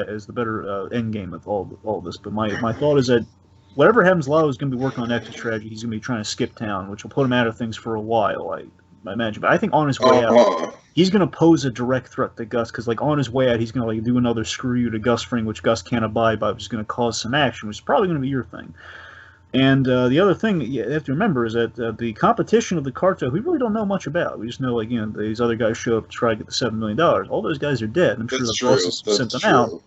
end game of all this. But my thought is that whatever happens, Lalo is going to be working on exit strategy. He's going to be trying to skip town, which will put him out of things for a while, I imagine. But I think on his way out, he's going to pose a direct threat to Gus, because like on his way out, he's going to like do another screw you to Gus thing, which Gus can't abide by, which is going to cause some action, which is probably going to be your thing. And the other thing you have to remember is that the competition of the cartel, we really don't know much about. We just know, like, these other guys show up to try to get the $7 million. All those guys are dead. I'm sure the bosses sent them out.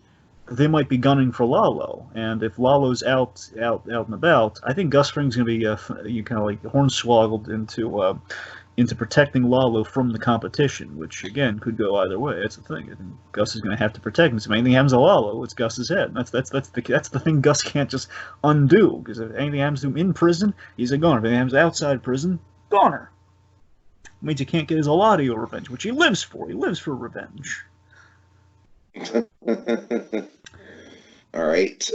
They might be gunning for Lalo. And if Lalo's out and about, I think Gus Fring's going to be kind of like hornswoggled into protecting Lalo from the competition, which again could go either way. That's the thing. I think Gus is going to have to protect him. So if anything happens to Lalo, it's Gus's head. That's the thing Gus can't just undo, because if anything happens to him in prison, he's a goner. If anything happens outside prison, goner. It means he can't get his Eladio revenge, which he lives for. He lives for revenge. All right.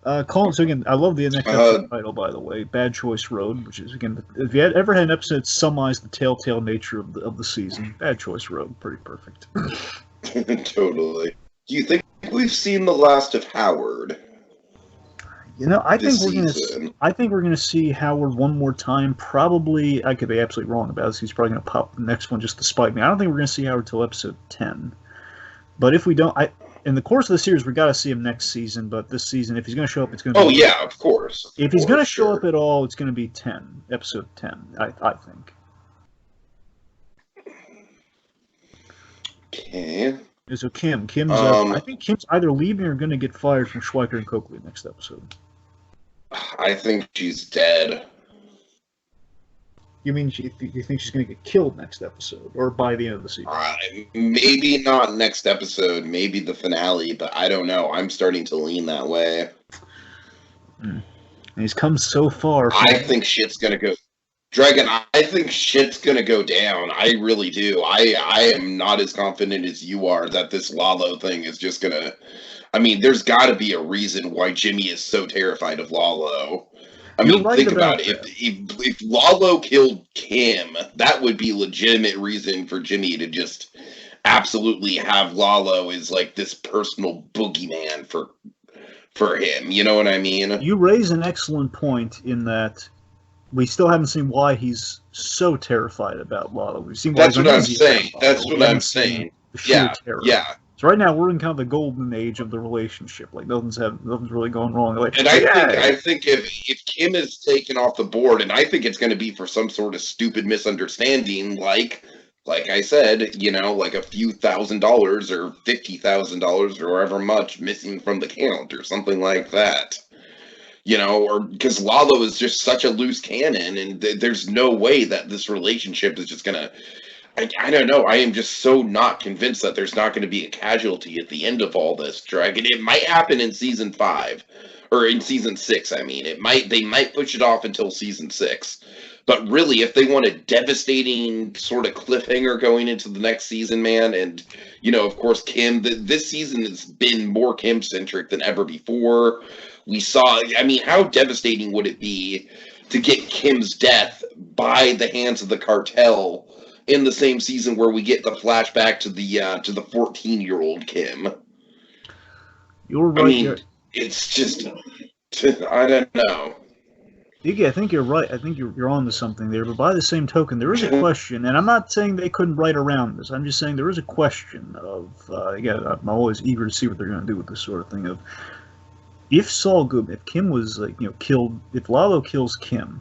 So again, I love the next episode title, by the way, Bad Choice Road, which is, again, if you had ever had an episode summarize the telltale nature of the season, Bad Choice Road, pretty perfect. Totally. Do you think we've seen the last of Howard? You know, I think we're gonna see Howard one more time. Probably, I could be absolutely wrong about this. He's probably gonna pop the next one just to spite me. I don't think we're gonna see Howard till episode 10. But if we don't, in the course of the series, we got to see him next season. But this season, if he's going to show up, it's going to be... Oh, yeah, of course. If he's going to show up at all, it's going to be 10. Episode 10, I think. Okay. So Kim's... I think Kim's either leaving or going to get fired from Schweiker and Coakley next episode. I think she's dead. You mean you think she's going to get killed next episode, or by the end of the season? Maybe not next episode, maybe the finale, but I don't know. I'm starting to lean that way. And he's come so far. I think shit's going to go... Dragon, I think shit's going to go down. I really do. I am not as confident as you are that this Lalo thing is just going to... I mean, there's got to be a reason why Jimmy is so terrified of Lalo. I mean, think about it. If Lalo killed Kim, that would be legitimate reason for Jimmy to just absolutely have Lalo as like this personal boogeyman for him. You know what I mean? You raise an excellent point in that we still haven't seen why he's so terrified about Lalo. We've seen why That's what I'm saying. That's what I'm saying. Yeah, yeah. So right now we're in kind of the golden age of the relationship. Like nothing's really going wrong. Like, and I think if Kim is taken off the board, and I think it's going to be for some sort of stupid misunderstanding, like I said, you know, like a few $1,000 or $50,000 or however much missing from the count or something like that. You know, or because Lalo is just such a loose cannon, and there's no way that this relationship is just going to... I don't know. I am just so not convinced that there's not going to be a casualty at the end of all this, Dragon. It might happen in season 5, or in season 6. I mean, they might push it off until season 6. But really, if they want a devastating sort of cliffhanger going into the next season, man, and you know, of course, Kim. This season has been more Kim centric than ever before. We saw. I mean, how devastating would it be to get Kim's death by the hands of the cartel? In the same season where we get the flashback to the 14-year-old Kim. You're right. I mean, it's just I don't know. Iggy, I think you're right. I think you're on to something there. But by the same token, there is a question, and I'm not saying they couldn't write around this. I'm just saying there is a question of again, I'm always eager to see what they're going to do with this sort of thing. Of if Saul Goodman, if Kim was killed, if Lalo kills Kim.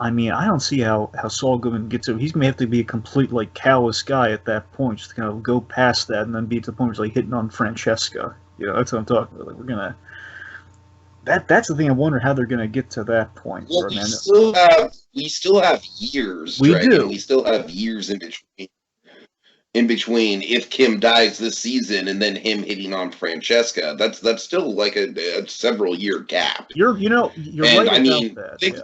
I mean, I don't see how Saul Goodman gets it. He's going to have to be a complete, like, callous guy at that point, just to kind of go past that and then be to the point where he's, like, hitting on Francesca. You know, that's what I'm talking about. Like, we're going to... That's the thing I wonder how they're going to get to that point. Well, we still have years, Dragon. We still have years in between. If Kim dies this season and then him hitting on Francesca, that's still like a several year gap. You're right about that. Think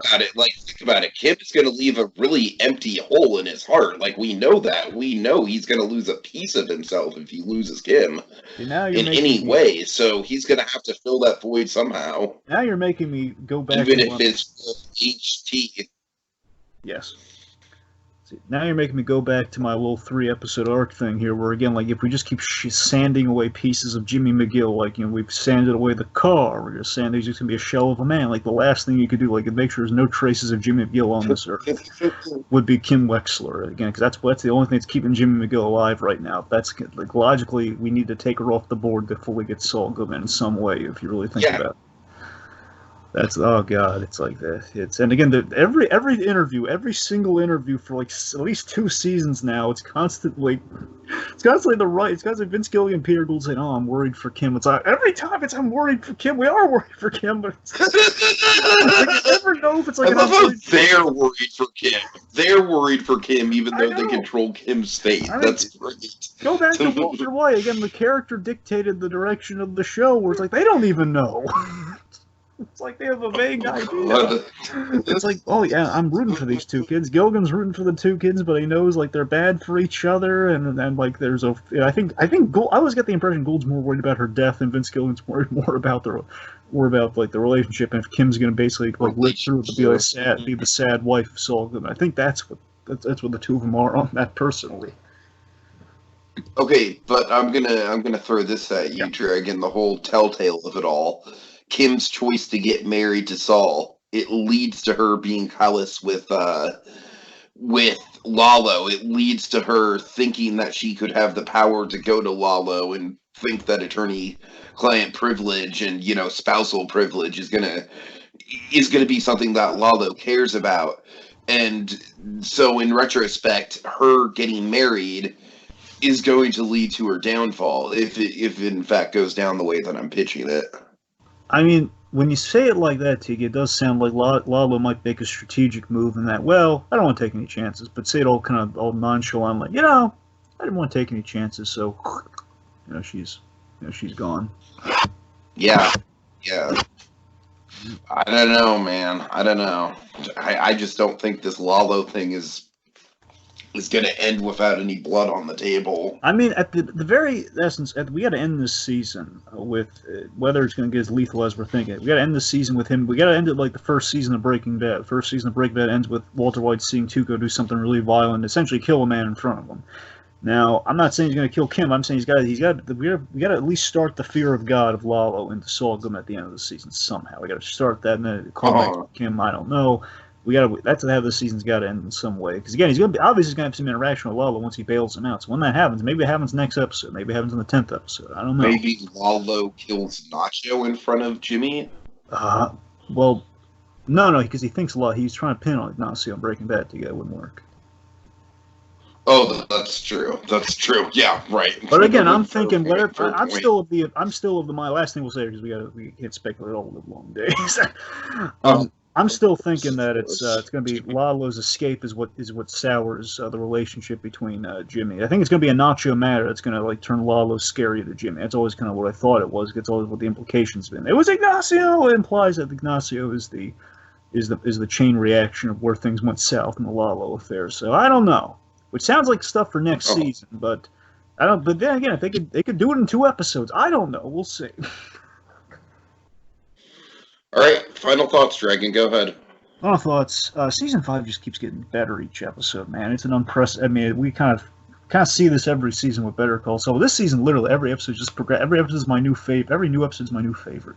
about it. Kim is going to leave a really empty hole in his heart. Like we know that. We know he's going to lose a piece of himself if he loses Kim in any way. So he's going to have to fill that void somehow. Now you're making me go back. Even if it's HT. Yes. Now you're making me go back to my little 3-episode arc thing here, where again, like if we just keep sanding away pieces of Jimmy McGill, like we've sanded away the car, we're just saying he's just gonna be a shell of a man. Like the last thing you could do, like to make sure there's no traces of Jimmy McGill on this earth, would be Kim Wexler again, because that's the only thing that's keeping Jimmy McGill alive right now. That's like logically, we need to take her off the board to fully get Saul Goodman in some way, if you really think about it. That's oh god, it's like that. And again, every single interview for like at least 2 seasons now, it's constantly Vince Gilligan and Peter Gould saying, "Oh, I'm worried for Kim." It's like every time I'm worried for Kim. We are worried for Kim, but like, you never know if it's like. I love how they're worried for Kim. They're worried for Kim, even though they control Kim's fate. That's great. Go back to Walter White again. The character dictated the direction of the show, where it's like they don't even know. It's like they have a vague idea. It's like, oh yeah, I'm rooting for these 2 kids. Gilligan's rooting for the 2 kids, but he knows like they're bad for each other, and like there's I think Gould, I always get the impression Gould's more worried about her death, and Vince Gilligan's worried more about worry about like the relationship and if Kim's gonna basically like live through it to be like sad, be the sad wife of Saul Goodman. I think that's what the two of them are on that personally. Okay, but I'm gonna throw this at you, Dragon. The whole telltale of it all. Kim's choice to get married to Saul. It leads to her being callous with Lalo. It leads to her thinking that she could have the power to go to Lalo and think that attorney-client privilege and spousal privilege is gonna be something that Lalo cares about. And so, in retrospect, her getting married is going to lead to her downfall if it in fact goes down the way that I'm pitching it. I mean, when you say it like that, Tiki, it does sound like Lalo might make a strategic move in that, well, I don't want to take any chances, but say it all kind of all nonchalant, like, I didn't want to take any chances, so, she's gone. Yeah. I don't know, man. I don't know. I just don't think this Lalo thing is going to end without any blood on the table. I mean, at the very essence, we got to end this season with whether it's going to get as lethal as we're thinking. We got to end this season with him. We got to end it like the first season of Breaking Bad. The first season of Breaking Bad ends with Walter White seeing Tuco do something really violent, essentially kill a man in front of him. Now, I'm not saying he's going to kill Kim. I'm saying we got to at least start the fear of God of Lalo into Saul Goodman at the end of the season somehow. We got to start that, and then call back to Kim. I don't know. That's how the season's got to end in some way. Because again, he's going to have some interaction with Lalo once he bails him out. So when that happens, maybe it happens next episode. Maybe it happens in the 10th episode. I don't know. Maybe Lalo kills Nacho in front of Jimmy. Well, no, because he thinks he's trying to pin on Ignacio on Breaking Bad together. It wouldn't work. Oh, that's true. Yeah, right. But again, I'm thinking I'm still of the my last thing we'll say because we can't speculate all the long days. I'm still thinking that it's going to be Lalo's escape is what sours the relationship between Jimmy. I think it's going to be a Nacho matter that's going to like turn Lalo scary to Jimmy. That's always kind of what I thought it was. It's always what the implications been. It was Ignacio. It implies that Ignacio is the chain reaction of where things went south in the Lalo affair. So I don't know. Which sounds like stuff for next season, but I don't. But then again, if they could do it in 2 episodes, I don't know. We'll see. All right, final thoughts, Dragon. Go ahead. Final thoughts. Season 5 just keeps getting better each episode, man. It's an unprecedented. I mean, we kind of see this every season with Better Call Saul. This season, literally, every episode just progress. Every episode is my new favorite. Every new episode is my new favorite.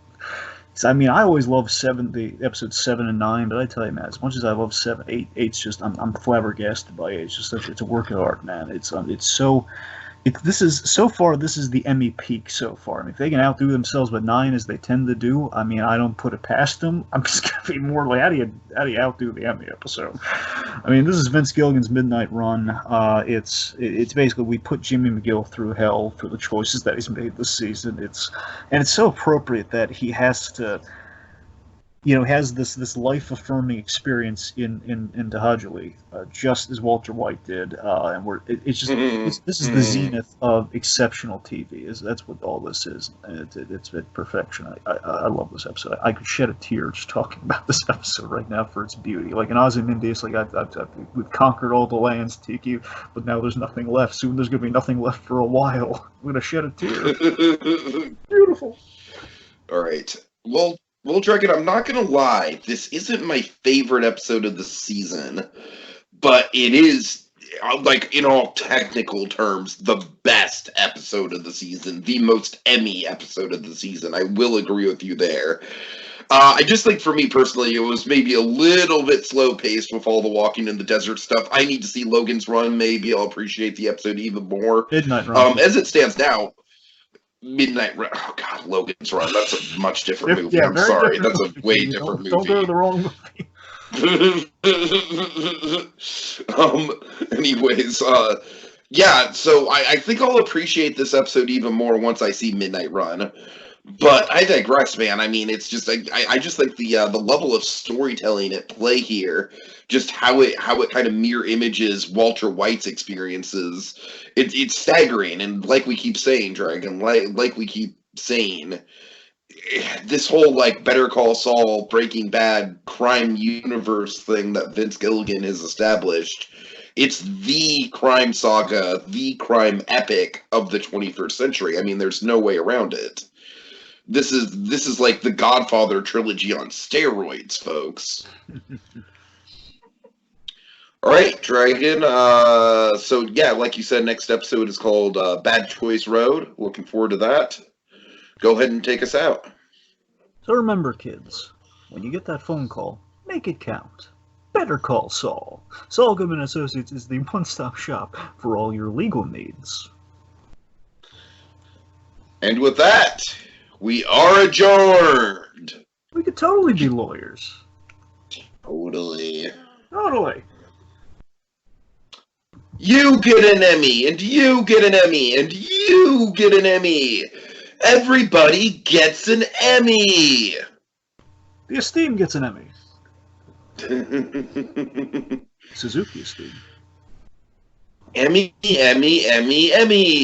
So, I mean, I always love the episodes 7 and 9, but I tell you, man, as much as I love 7, 8, 8's just I'm flabbergasted by it. It's just it's a work of art, man. This is the Emmy peak so far. I mean, if they can outdo themselves with 9 as they tend to do, I mean, I don't put it past them. I'm just gonna be more like, how do you outdo the Emmy episode? I mean, this is Vince Gilligan's Midnight Run. It's basically we put Jimmy McGill through hell for the choices that he's made this season. It's so appropriate that he has to. Has this life-affirming experience in Dahajali, just as Walter White did, and this is the zenith of exceptional TV. That's what all this is. It's perfection. I love this episode. I could shed a tear just talking about this episode right now for its beauty. Like in Ozymandias, like we've conquered all the lands, Tiki, but now there's nothing left. Soon there's gonna be nothing left for a while. I'm gonna shed a tear. Beautiful. All right. Well, Dragon, I'm not going to lie. This isn't my favorite episode of the season, but it is, like, in all technical terms, the best episode of the season, the most Emmy episode of the season. I will agree with you there. I just think, for me personally, it was maybe a little bit slow-paced with all the walking in the desert stuff. I need to see Logan's Run. Maybe I'll appreciate the episode even more. Midnight Run. As it stands now, Midnight Run. Oh God, Logan's Run. That's a much different movie. Yeah, I'm sorry. That's a way different movie. Don't go to the wrong movie. Anyways, yeah. So I think I'll appreciate this episode even more once I see Midnight Run. But I digress, man. I mean, it's just I just like the level of storytelling at play here, just how it kind of mirror images Walter White's experiences. It's staggering, and like we keep saying, Dragon, like we keep saying, this whole like Better Call Saul, Breaking Bad crime universe thing that Vince Gilligan has established. It's the crime saga, the crime epic of the 21st century. I mean, there's no way around it. This is like the Godfather trilogy on steroids, folks. All right, Dragon. So yeah, like you said, next episode is called Bad Choice Road. Looking forward to that. Go ahead and take us out. So remember, kids, when you get that phone call, make it count. Better call Saul. Saul Goodman Associates is the one-stop shop for all your legal needs. And with that, we are adjourned. We could totally be lawyers. Totally. Totally. You get an Emmy, and you get an Emmy, and you get an Emmy. Everybody gets an Emmy. The Esteem gets an Emmy. Suzuki Esteem. Emmy, Emmy, Emmy, Emmy.